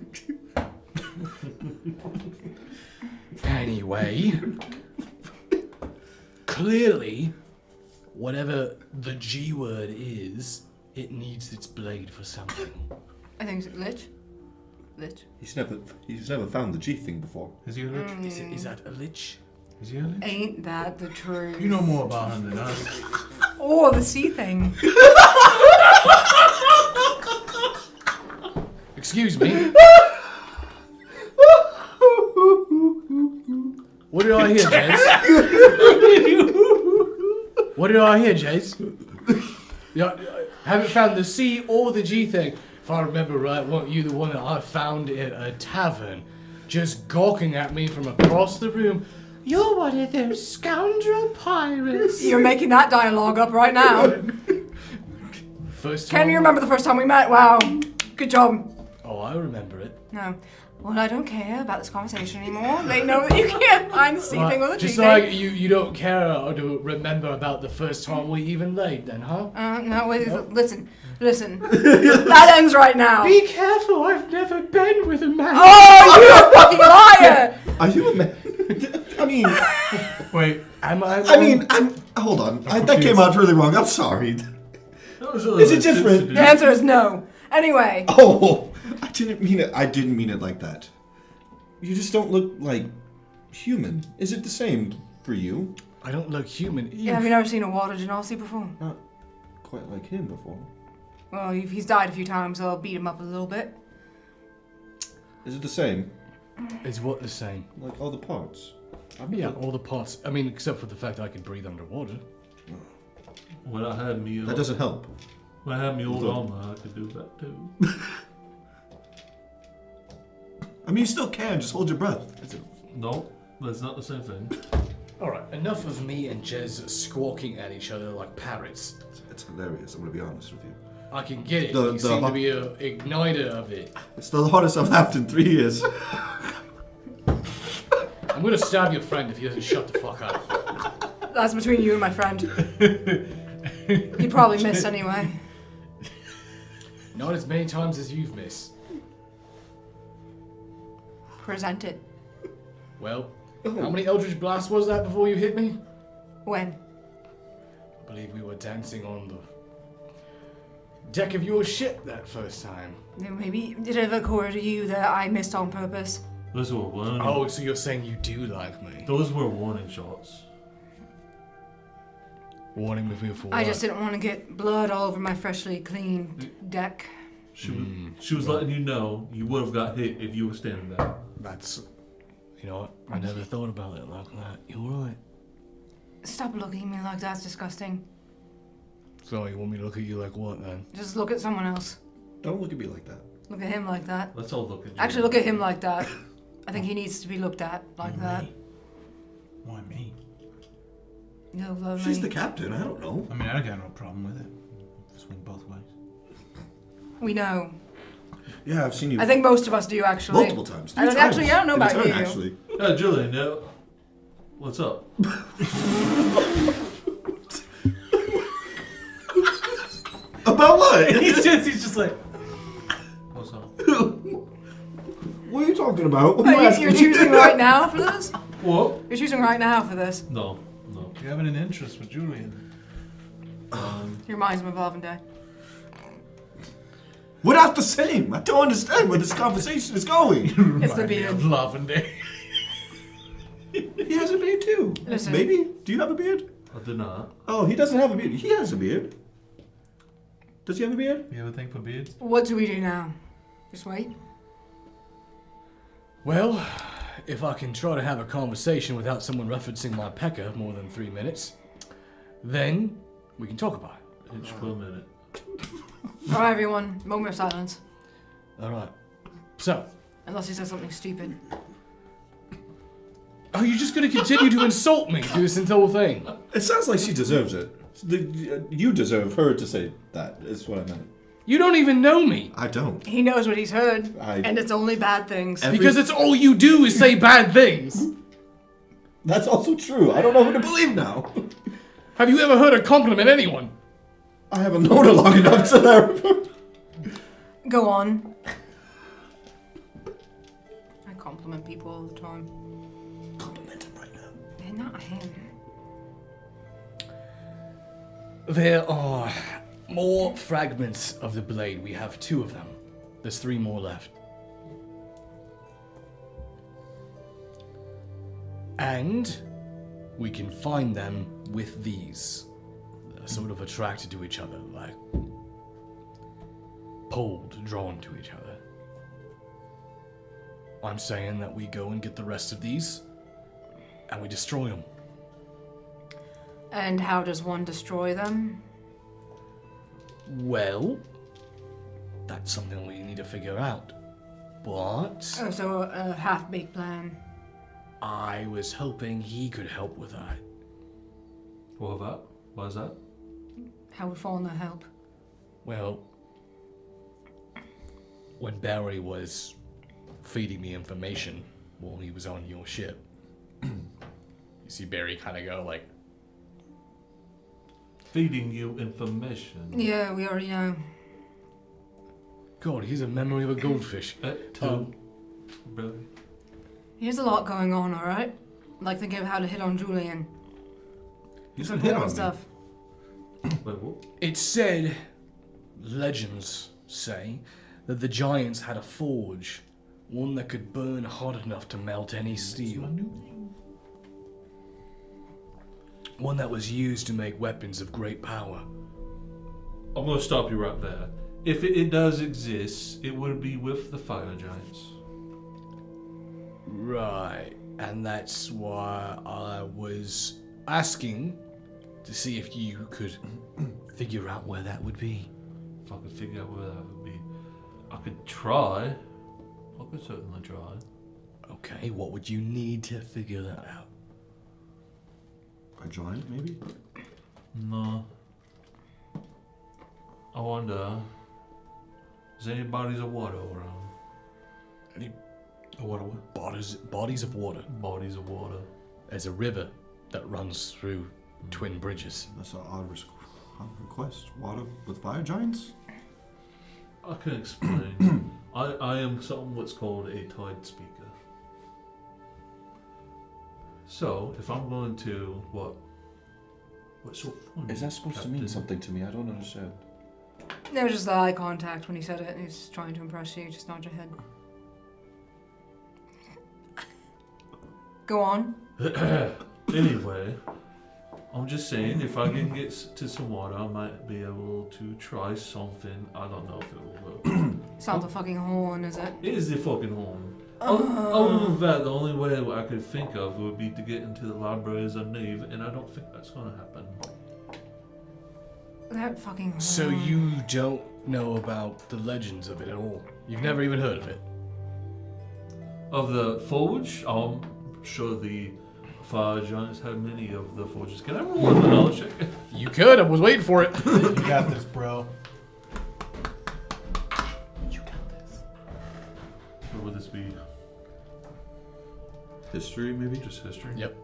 Anyway, clearly, whatever the G word is, it needs its blade for something. I think it's Lich. Lich. He's never found the G thing before. Is he a lich? Is that a lich? Is he a lich? Ain't that the truth? You know more about him than us. Oh, the sea thing. Excuse me. What did I hear, Jace? What did I hear, Jace? Yeah, haven't found the C or the G thing. If I remember right, weren't you the one that I found at a tavern, just gawking at me from across the room? You're one of those scoundrel pirates. You're making that dialogue up right now. First time. Can you remember the first time we met? Wow. Good job. Oh, I remember it. No. Well, I don't care about this conversation anymore. They know that you can't find the C thing or the G Just thing. like you don't care or to remember about the first time we even laid, then, huh? No, wait, listen. That ends right now. Be careful, I've never been with a man. Oh, you're a fucking liar! Are you a man? I mean, Wait, Am I? hold on. That came out really wrong. I'm sorry. Is it different? The answer is no. Anyway. Oh, I didn't mean it. I didn't mean it like that. You just don't look like human. Is it the same for you? I don't look human. Yeah, have you never seen a water genasi before? Not quite like him before. Well, he's died a few times, so I'll beat him up a little bit. Is it the same? Is what the same? Like all the parts? Yeah, all the parts. I mean, except for the fact I can breathe underwater. When I had me, That doesn't help. when I had me old armor, I could do that too. I mean, you still can. Just hold your breath. No, that's not the same thing. Alright, enough of me and Jez squawking at each other like parrots. It's hilarious. I'm gonna be honest with you. I can get it. The- You the seem ho- to be an igniter of it. It's the hardest I've laughed in 3 years. I'm gonna stab your friend if he doesn't shut the fuck up. That's between you and my friend. He probably missed anyway. Not as many times as you've missed. Present it. Well, how many Eldritch Blasts was that before you hit me? When? I believe we were dancing on the deck of your ship that first time. Then maybe did it ever occur to you that I missed on purpose? Those were warning. Oh, so you're saying you do like me? Those were warning shots. Warning me for what? I just didn't want to get blood all over my freshly cleaned deck. She was letting you know you would have got hit if you were standing there. That's... You know what? I never thought about it like that. You're right. Stop looking at me like that's disgusting. So you want me to look at you like what then? Just look at someone else. Don't look at me like that. Look at him like that. Let's all look at you. Actually, look at him like that. I think he needs to be looked at like that. Why me? No, lonely. She's the captain. I don't know. I mean, I got no problem with it. Swing both ways. We know. Yeah, I've seen you I think most of us do actually. multiple times. I don't actually. I don't know In about return, you. Actually. Julian, what's up? About what? he's just like, talking about? What are you asking You're me? choosing right now for this? What? You're choosing right now for this. No. You're having an interest with Julian. Your mind's evolving, Dad. We're not the same. I don't understand where this conversation is going. It's the beard. Lavender. He has a beard too. Listen. Maybe. Do you have a beard? I do not. Oh, he doesn't have a beard. He has a beard. Does he have a beard? You have a thing for beards? What do we do now? Just wait? Well, if I can try to have a conversation without someone referencing my pecker more than 3 minutes, then we can talk about it. Just for a minute. Alright, everyone. Moment of silence. All right. So, Unless he says something stupid. are you just going to continue to insult me through this whole thing? It sounds like she deserves it. You deserve her to say that, is what I meant. You don't even know me. I don't. He knows what he's heard. I- And it's only bad things. Because it's all you do is say bad things. That's also true. I don't know who to believe now. Have you ever heard a compliment anyone? I haven't known her long enough to know. Go on. I compliment people all the time. Compliment him right now. They're not him. There are more fragments of the blade. We have 2 of them. There's 3 more left. And we can find them with these. They're sort of attracted to each other, like pulled, drawn to each other. I'm saying that we go and get the rest of these, and we destroy them. And how does one destroy them? Well, that's something we need to figure out. But Oh, so a half-baked plan. I was hoping he could help with that. What about? Why is that? How would Fauna help? Well, when Barry was feeding me information while he was on your ship, you see Barry kind of go like, Feeding you information. Yeah, we already know. God, he's a memory of a goldfish. Two. Really? Here's a lot going on, alright? Like thinking of how to hit on Julian. You Some said hit on important me. stuff. Wait, what? It said, legends say, that the giants had a forge, one that could burn hot enough to melt any steel. One that was used to make weapons of great power. I'm going to stop you right there. If it does exist, it would be with the fire giants. Right, and that's why I was asking to see if you could figure out where that would be. If I could figure out where that would be, I could try. I could certainly try. Okay, what would you need to figure that out? A giant, maybe? No. I wonder, is there any bodies of water around? Any bodies of water. Bodies of water. There's a river that runs through Twin Bridges. That's an odd request. Water with fire giants? I can explain. I am something what's called a tide speaker. So, if I'm going to, what's so funny? Is that supposed to mean Captain? something to me? I don't understand. There was just the eye contact when he said it. He's trying to impress you. Just nod your head. Go on. Anyway, I'm just saying, if I can get to some water, I might be able to try something. I don't know if it will work. Sounds a fucking horn, is it? It is the fucking horn. Other than that, the only way I could think of would be to get into the library as a knave, and I don't think that's going to happen. That fucking horn. So you don't know about the legends of it at all? You've never even heard of it? Of the forge, I'm sure the fire giants had many of the forges. Can I roll a knowledge check? You could, I was waiting for it. You got this, bro. Or would this be History, maybe? just history? Yep.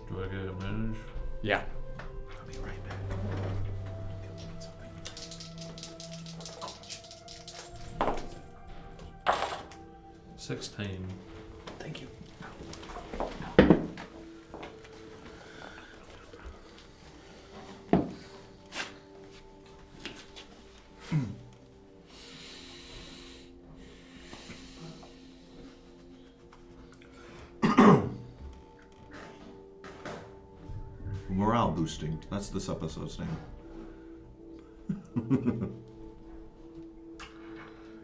Do I get advantage? Yeah. I'll be right back. 16. Thank you. Morale boosting. That's this episode's name.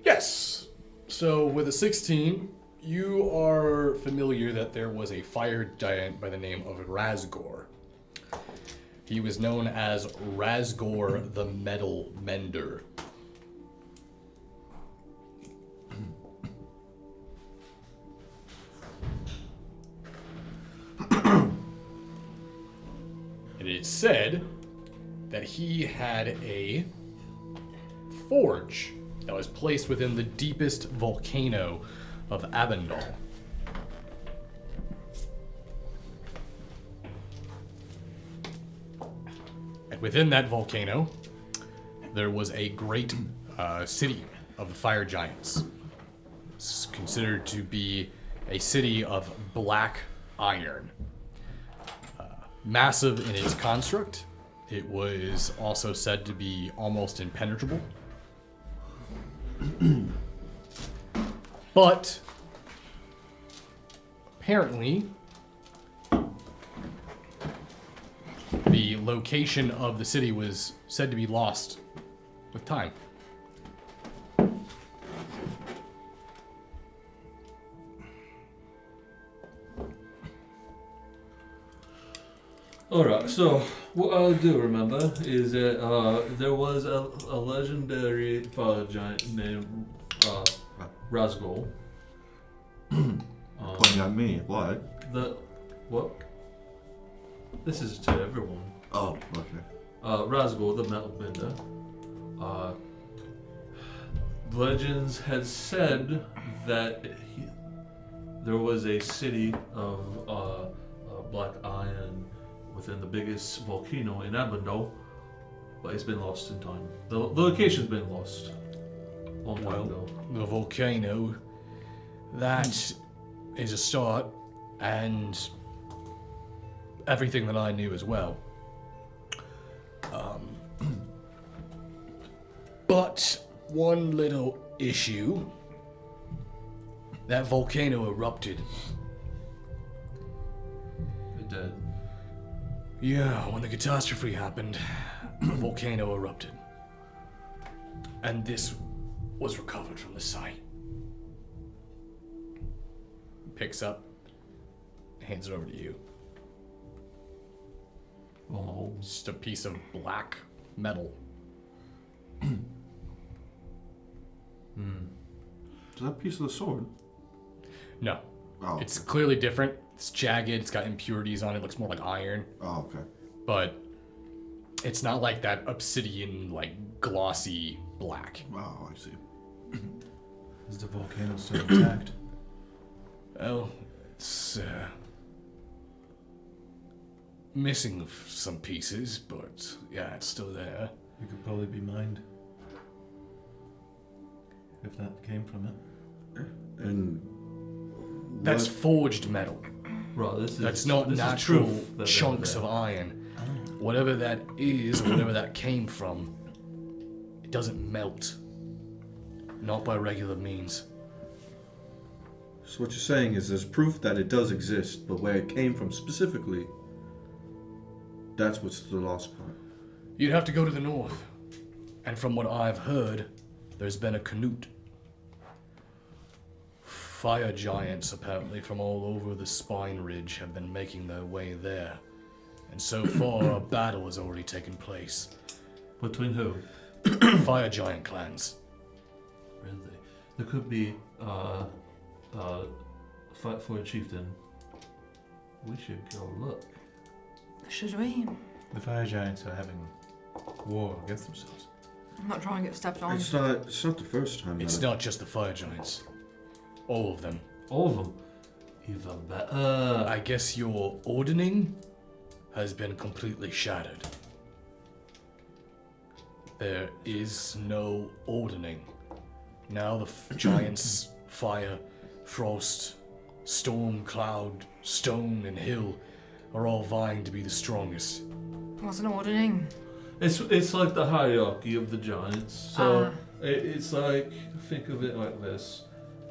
Yes. So with a 16, you are familiar that there was a fire giant by the name of Razgor. He was known as Razgor the Metal Mender. It is said that he had a forge that was placed within the deepest volcano of Avendal. And within that volcano, there was a great city of the fire giants. It's considered to be a city of black iron. Massive in its construct, it was also said to be almost impenetrable. But apparently, the location of the city was said to be lost with time. Alright, so what I do remember is that there was a legendary fire giant named Razgol. Pointing at me. What? What? This is to everyone. Oh, okay. Razgol, the Metal Bender. Legends had said that there was a city of black iron within the biggest volcano in Abendal, but it's been lost in time. The location's been lost a long time ago. The volcano, that is a start, and everything that I knew as well. But one little issue, that volcano erupted. It did. Yeah, when the catastrophe happened, the volcano erupted. And this was recovered from the site. Picks up, hands it over to you. Oh. Just a piece of black metal. Is that a piece of the sword? No, Oh. it's clearly different. It's jagged, it's got impurities on it, looks more like iron. Oh, okay. But it's not like that obsidian, like glossy black. Oh, I see. Is the volcano still intact? Well, it's missing some pieces, but yeah, it's still there. It could probably be mined. If that came from it. And That's what- forged metal. Right, That's not this is natural proof that they were chunks there. of iron. Whatever that is, or whatever that came from, it doesn't melt. Not by regular means. So what you're saying is there's proof that it does exist, but where it came from specifically, that's what's the lost part. You'd have to go to the north. And from what I've heard, there's been a Canute. Fire giants, apparently, from all over the Spine Ridge have been making their way there. And so far, a battle has already taken place. Between who? Fire giant clans. Really? There could be fight for a chieftain. We should go look. Should we? The fire giants are having war against themselves. I'm not trying to get stepped on. It's not the first time. It's that not just the fire giants. All of them. All of them. Even better. I guess your ordering has been completely shattered. There is no ordering. Now the giants' fire frost, storm, cloud, stone, and hill are all vying to be the strongest. What's an ordering? It's like the hierarchy of the giants. So it's like, think of it like this,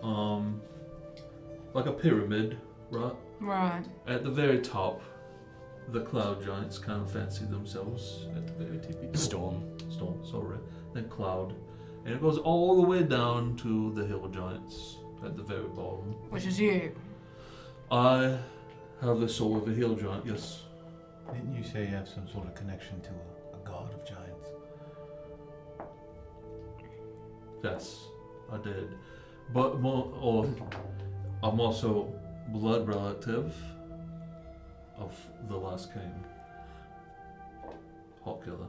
like a pyramid, right? Right. At the very top, the cloud giants kind of fancy themselves at the very tippy top. Storm, sorry. Then cloud. And it goes all the way down to the hill giants at the very bottom. Which is you. I have the soul of a hill giant, yes. Didn't you say you have some sort of connection to a god of giants? Yes, I did. But I'm also blood relative of the last king. Hot killer.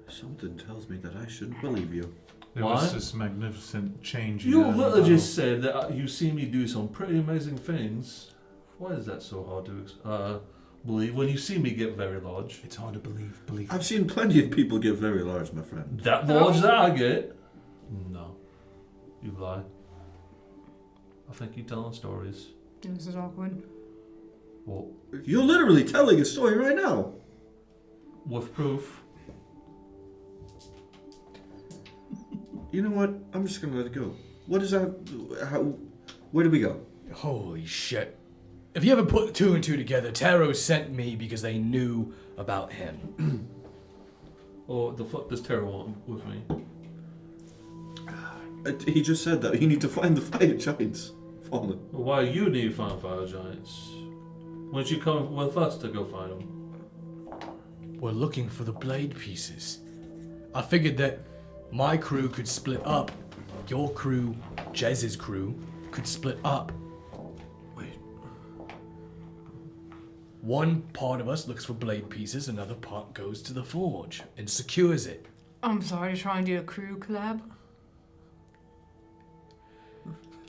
Something tells me that I shouldn't believe you. There Why? was this magnificent change. You in literally just said that you see me do some pretty amazing things. Why is that so hard to believe when you see me get very large? It's hard to believe. I've seen plenty of people get very large, my friend. That large that I get? No. You lie. I think you're telling stories. This is awkward. Well, You're literally telling a story right now. with proof. You know what? I'm just gonna let it go. What is that? Where do we go? Holy shit. If you haven't put two and two together, Taro sent me because they knew about him. Oh, the fuck does Terra want with me? He just said that you need to find the fire giants. Fallen. Why you need to find fire giants? Why don't you come with us to go find them? We're looking for the blade pieces. I figured that my crew could split up. Your crew, Jez's crew, could split up. Wait. One part of us looks for blade pieces, another part goes to the forge and secures it. I'm sorry, you're trying to do a crew collab?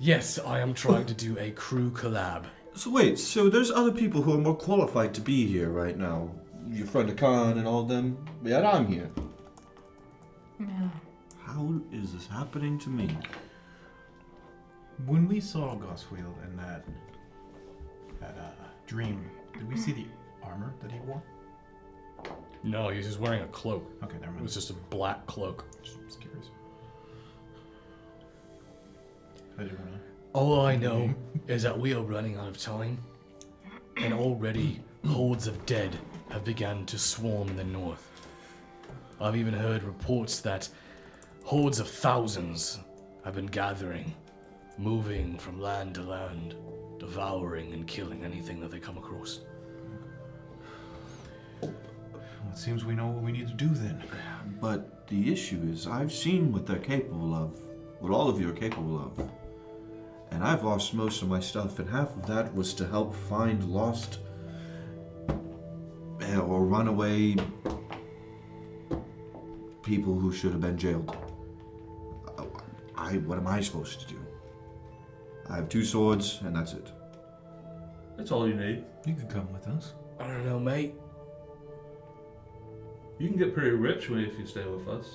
Yes, I am trying to do a crew collab. So wait, so there's other people who are more qualified to be here right now. Your friend Khan and all them. Yet I'm here. Yeah. How is this happening to me? When we saw Gosfield in that dream, did we see the armor that he wore? No, he was just wearing a cloak. Okay, never It mind. was just a black cloak. Just curious. I didn't wanna... All I know is that we are running out of time, and already hordes of dead have begun to swarm in the north. I've even heard reports that hordes of thousands have been gathering, moving from land to land, devouring and killing anything that they come across. Well, it seems we know what we need to do then. But the issue is, I've seen what they're capable of, what all of you are capable of. And I've lost most of my stuff, and half of that was to help find lost or runaway people who should have been jailed. What am I supposed to do? I have 2 swords, and that's it. That's all you need. You could come with us. I don't know, mate. You can get pretty rich if you stay with us.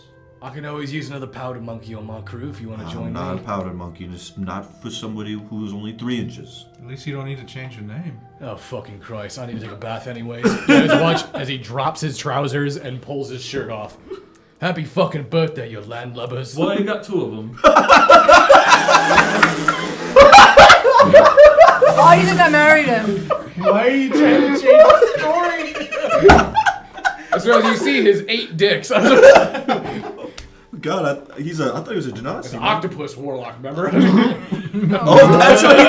I can always use another powder monkey on my crew if you want to join I'm not me. a powder monkey, and it's not for somebody who's only 3 inches. At least you don't need to change your name. Oh, fucking Christ. I need to take a bath anyways. Guys, watch as he drops his trousers and pulls his shirt off. Happy fucking birthday, you landlubbers. Well, you got 2 of them. Why do you think I married him? Why are you trying to change the story? So as you see his 8 dicks. God, I thought he was a It's genasi. an octopus warlock, remember? Oh, that's what his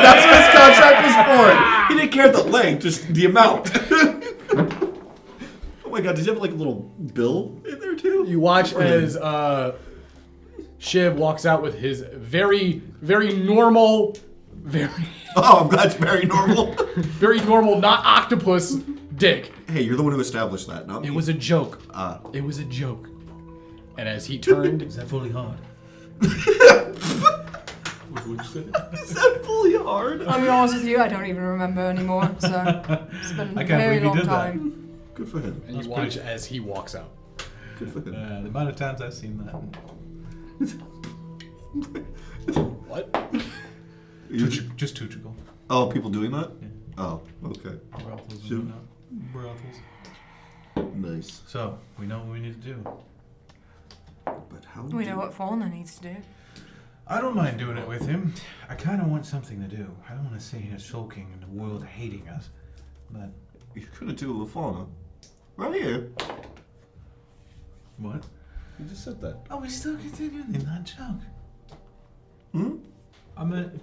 contract was for. He didn't care the length, just the amount. Oh my God, did you have like a little bill in there too? You watch as Shiv walks out with his very, very normal, Oh, I'm glad it's very normal. very normal, not octopus dick. Hey, you're the one who established that, not me. It was a joke. It was a joke. And as he turned, Is that fully hard? What would you say? Is that fully hard? I'll be honest with you, I don't even remember anymore, so it's been I a can't very believe he long did that. time. Good for him. and you watch as he walks out. Good for him. The amount of times I've seen that. What? Just Tuchical. Oh, people doing that? Yeah. Oh, okay. Brothels Sure. and whatnot. Brothels. Nice. So, we know what we need to do. But how We know what Fauna needs to do. I don't mind doing it with him. I kind of want something to do. I don't want to sit here sulking and the world hating us. But You could have do with fauna. Right here. what? You just said that. Oh, we still continuing in that joke. Hmm? I mean,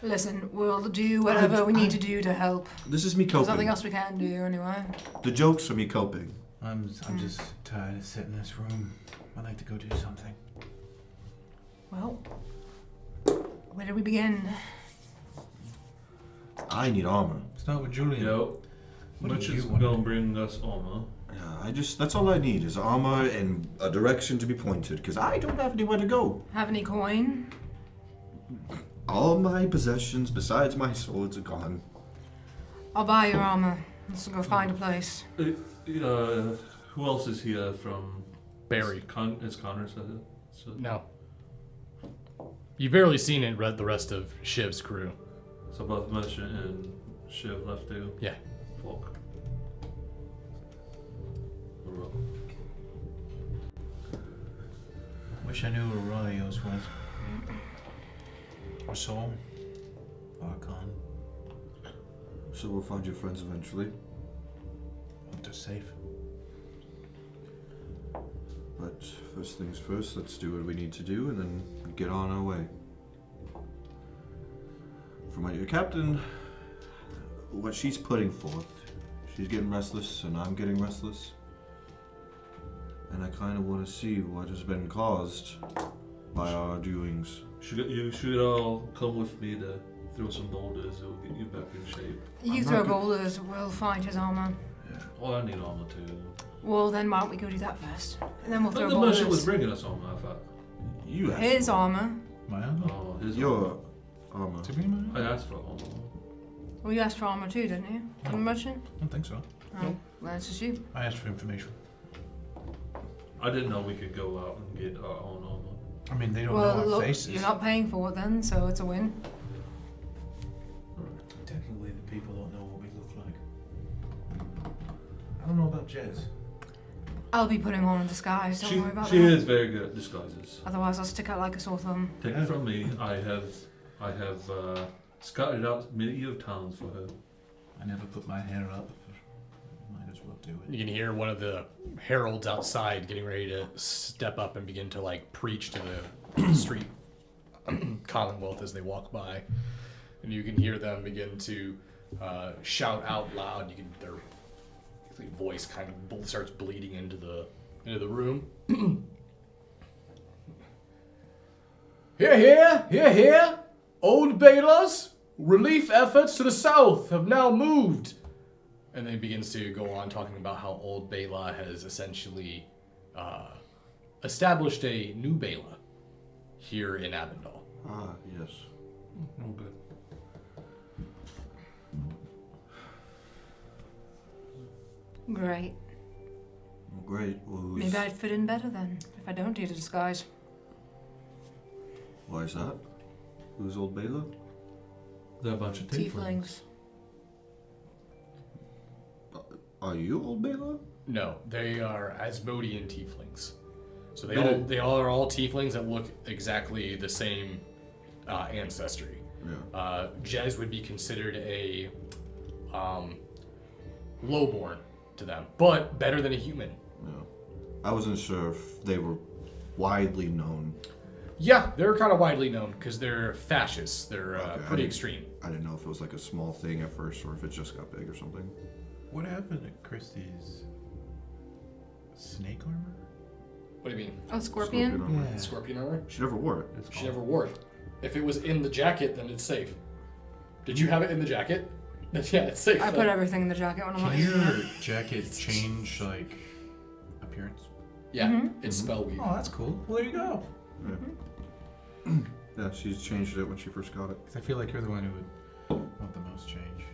Listen, we'll do whatever we need to do to help. This is me There's nothing coping. else we can do anyway. The jokes are me coping. I'm just tired of sitting in this room. I'd like to go do something. Well, where do we begin? I need armor. Start with Julian. Yo, What do which you is want? gonna bring us armor. Yeah, that's all I need is armor and a direction to be pointed, because I don't have anywhere to go. Have any coin? All my possessions besides my swords are gone. I'll buy your armor. Let's go find a place. Who else is here from? Barry. Is Connor said it? So, No. You've barely seen it, the rest of Shiv's crew. so both Merchant and Shiv left too. Yeah. Fuck. Wish I knew where Royos was. Or Saul. Archon. So we'll find your friends eventually. Hope they're safe. But first things first, let's do what we need to do and then get on our way. For my captain, what she's putting forth, she's getting restless and I'm getting restless. And I kind of want to see what has been caused by our doings. You should all come with me to throw some boulders. It will get you back in shape. You I'm throw not go- boulders, we'll find his armor. Well, I need armor too. Well, then why don't we go do that first? And then we'll But throw the merchant was boulders. bringing us armor, I thought. You asked His for it. armor. My armor? Oh, his Your armor. To be my I armor? asked for armor. Well, you asked for armor too, didn't you? From the merchant? I don't think so. Oh, well, that's just you. I asked for information. I didn't know we could go out and get our own armor. I mean, they don't know Well, our look, faces. you're not paying for it then, so it's a win. Technically, the people don't know what we look like. I don't know about Jez. I'll be putting on a disguise, don't worry about She that. is very good at disguises. Otherwise, I'll stick out like a sore thumb. Take it from me. I have scouted out many of towns for her. I never put my hair up. Might as well do it. You can hear one of the heralds outside getting ready to step up and begin to like preach to the street commonwealth as they walk by, and you can hear them begin to shout out loud. You can their voice kind of starts bleeding into the room. Here! Old Baylor's relief efforts to the south have now moved. And then he begins to go on talking about how Old Bela has essentially established a new Bela here in Avondale. Ah, yes. Oh, good. Great. Great. Well, Maybe I'd fit in better then, if I don't do the disguise. Why is that? Who's Old Bela? They're a bunch of tieflings. Tieflings. Are you Old Bela? No, they are Asmodean tieflings. So they They are all tieflings that look exactly the same ancestry. Yeah. Jez would be considered a lowborn to them, but better than a human. Yeah. I wasn't sure if they were widely known. Yeah, they're kind of widely known because they're fascists. They're Okay, pretty extreme. I didn't know if it was like a small thing at first or if it just got big or something. What happened to Christie's snake armor? What do you mean? Oh, scorpion? armor. Yeah. Scorpion armor? She never wore it. It's She never wore it. If it was in the jacket, then it's safe. Did you have it in the jacket? Yeah, it's safe. I put everything in the jacket when I'm Can like, your jacket change, like, appearance? Yeah, Mhm. it's spellweed. Oh, that's cool. Well, there you go. Yeah, she's changed it when she first got it. Because I feel like you're the one who would want the most change.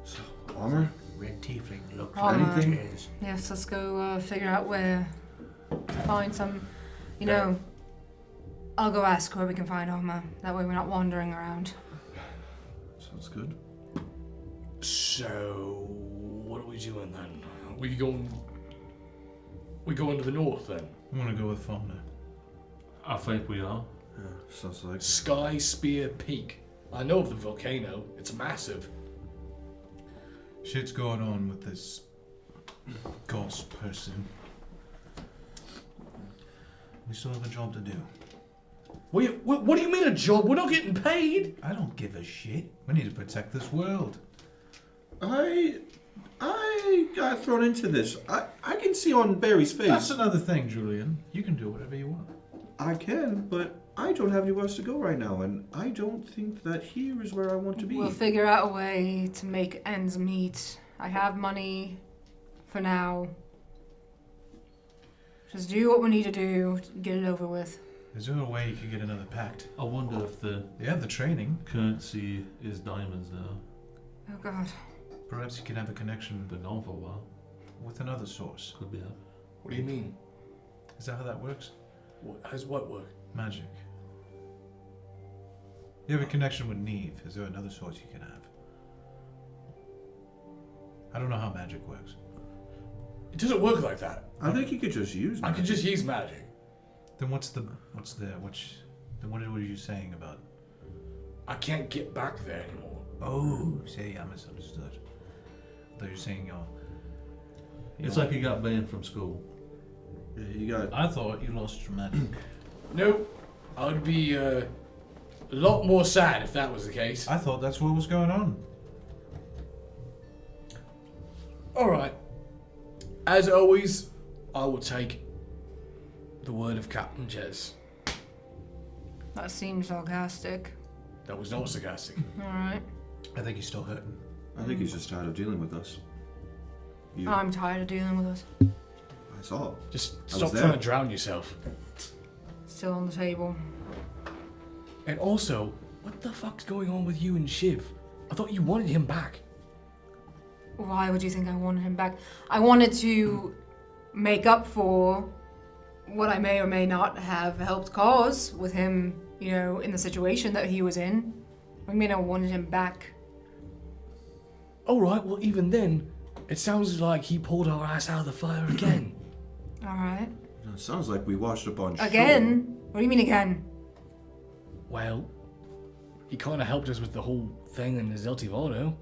So, armor? Red tiefling looks Armor. Anything? yes, let's go figure out where to find some, you know, I'll go ask where we can find Oma. That way we're not wandering around. Sounds good. So, what are we doing then? We going to the north then? I'm gonna go with Fauna. I think we are. Yeah, sounds like. Sky Spear Peak. I know of the volcano. It's massive. Shit's going on with this ghost person. We still have a job to do. What do you mean a job? We're not getting paid. I don't give a shit. We need to protect this world. I got thrown into this. I can see on Barry's face. That's another thing, Julian. You can do whatever you want. I can, but I don't have anywhere else to go right now, and I don't think that here is where I want to be. We'll figure out a way to make ends meet. I have money for now. Just do what we need to do to get it over with. Is there a way you could get another pact? I wonder if the They have the training. currency is diamonds now. Oh god. Perhaps you can have a connection Been gone for a while. with another source. Could be that. What do you mean? Is that how that works? How's what work? Magic. You have a connection with Neve. Is there another source you can have? I don't know how magic works. It doesn't work like that. I think you could just use. I can just use magic. Then what were you saying about? I can't get back there anymore. Oh, see, I misunderstood. I thought you were saying It's like he got banned from school. Yeah, you got. I thought you lost your magic. Nope. I'd be a lot more sad if that was the case. I thought that's what was going on. Alright. As always, I will take the word of Captain Jez. That seems sarcastic. That was not sarcastic. Alright. I think he's still hurting. I think he's just tired of dealing with us. You, I'm tired of dealing with us. I saw. Just I stop was trying there. to drown yourself. Still on the table. And also, what the fuck's going on with you and Shiv? I thought you wanted him back. Why would you think I wanted him back? I wanted to make up for what I may or may not have helped cause with him, you know, in the situation that he was in. I mean, I wanted him back. Alright, well even then, it sounds like he pulled our ass out of the fire again. Alright. It sounds like we washed up on shore. Again? What do you mean again? Well, he kind of helped us with the whole thing in the Zeltivado.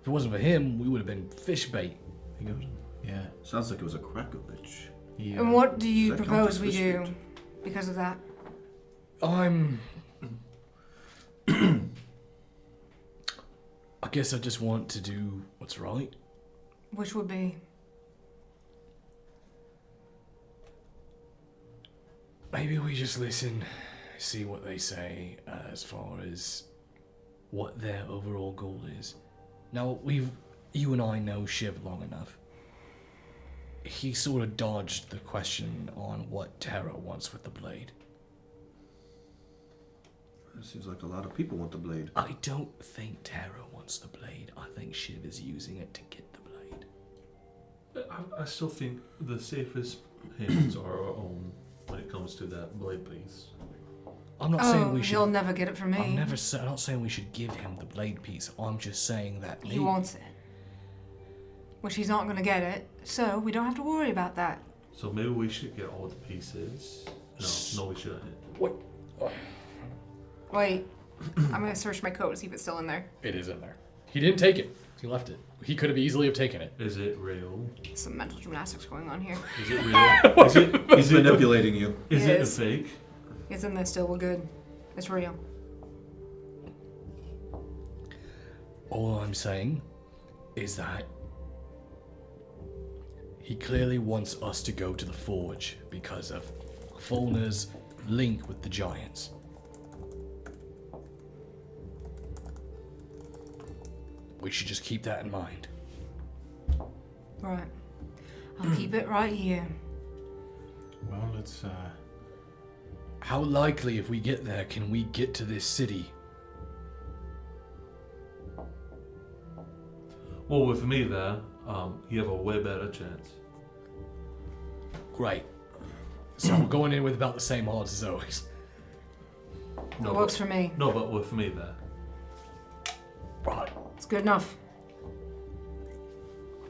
If it wasn't for him, we would have been fish bait. He goes, yeah. Sounds like it was a Krakovich. Yeah. And what do you Does that count propose as we fish do bait? because of that? I guess I just want to do what's right. Which would be? Maybe we just listen, see what they say as far as what their overall goal is. Now, you and I know Shiv long enough. He sort of dodged the question on what Terra wants with the blade. It seems like a lot of people want the blade. I don't think Terra wants the blade. I think Shiv is using it to get the blade. I still think the safest hands are our own when it comes to that blade piece. I'm not saying we he'll should. never get it from me. I'm not saying we should give him the blade piece. I'm just saying that He wants it. Which he's not going to get it, so we don't have to worry about that. So maybe we should get all the pieces. No, we shouldn't. What? Wait, I'm going to search my coat to see if it's still in there. It is in there. He didn't take it. He left it. He could have easily have taken it. Is it real? Some mental gymnastics going on here. Is it real? He's manipulating you. Is it a Yes. fake? It's in there still, we're good. It's real. All I'm saying is that he clearly wants us to go to the forge because of Fulner's link with the giants. We should just keep that in mind. Right. I'll keep it right here. Well, let's, How likely, if we get there, can we get to this city? Well, with me there, you have a way better chance. Great. So I'm going in with about the same odds as always. It works for me. No, but with me then. Right. It's good enough.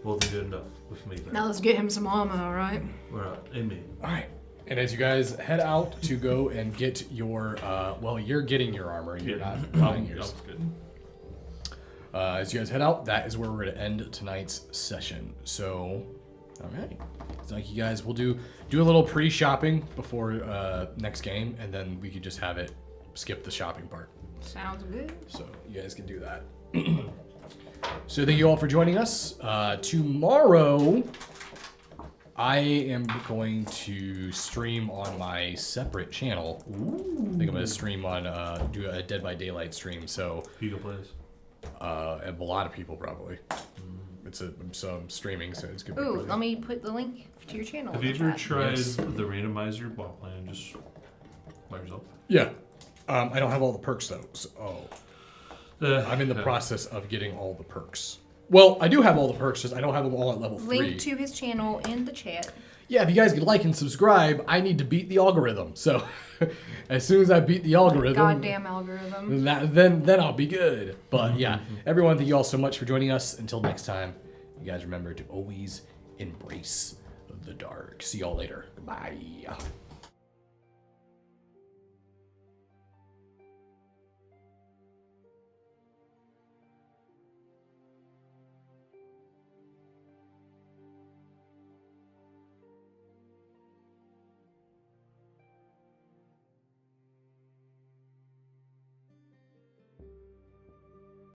Well, then good enough with me then. Now let's get him some armor, alright? We're out. In me. All right. And as you guys head out to go and get your, well, you're getting your armor. You're not buying yours. Good. As you guys head out, that is where we're going to end tonight's session. So, all right. It's like you guys will do a little pre-shopping before next game, and then we could just have it skip the shopping part. Sounds good. So you guys can do that. So thank you all for joining us. Tomorrow, I am going to stream on my separate channel. I think I'm going to stream on, do a Dead by Daylight stream. So, Hugo plays. a lot of people probably. So I'm streaming, so it's good. Ooh, let me put the link to your channel. Have in you the ever chat. tried Yes. the randomizer while playing just by yourself? Yeah. I don't have all the perks though. So, I'm in the Yeah. process of getting all the perks. Well, I do have all the perks, just I don't have them all at level 3. Link to his channel in the chat. Yeah, if you guys could like and subscribe, I need to beat the algorithm. So as soon as I beat the algorithm, Goddamn algorithm. then I'll be good. But yeah, everyone, thank you all so much for joining us. Until next time, you guys remember to always embrace the dark. See y'all later. Bye.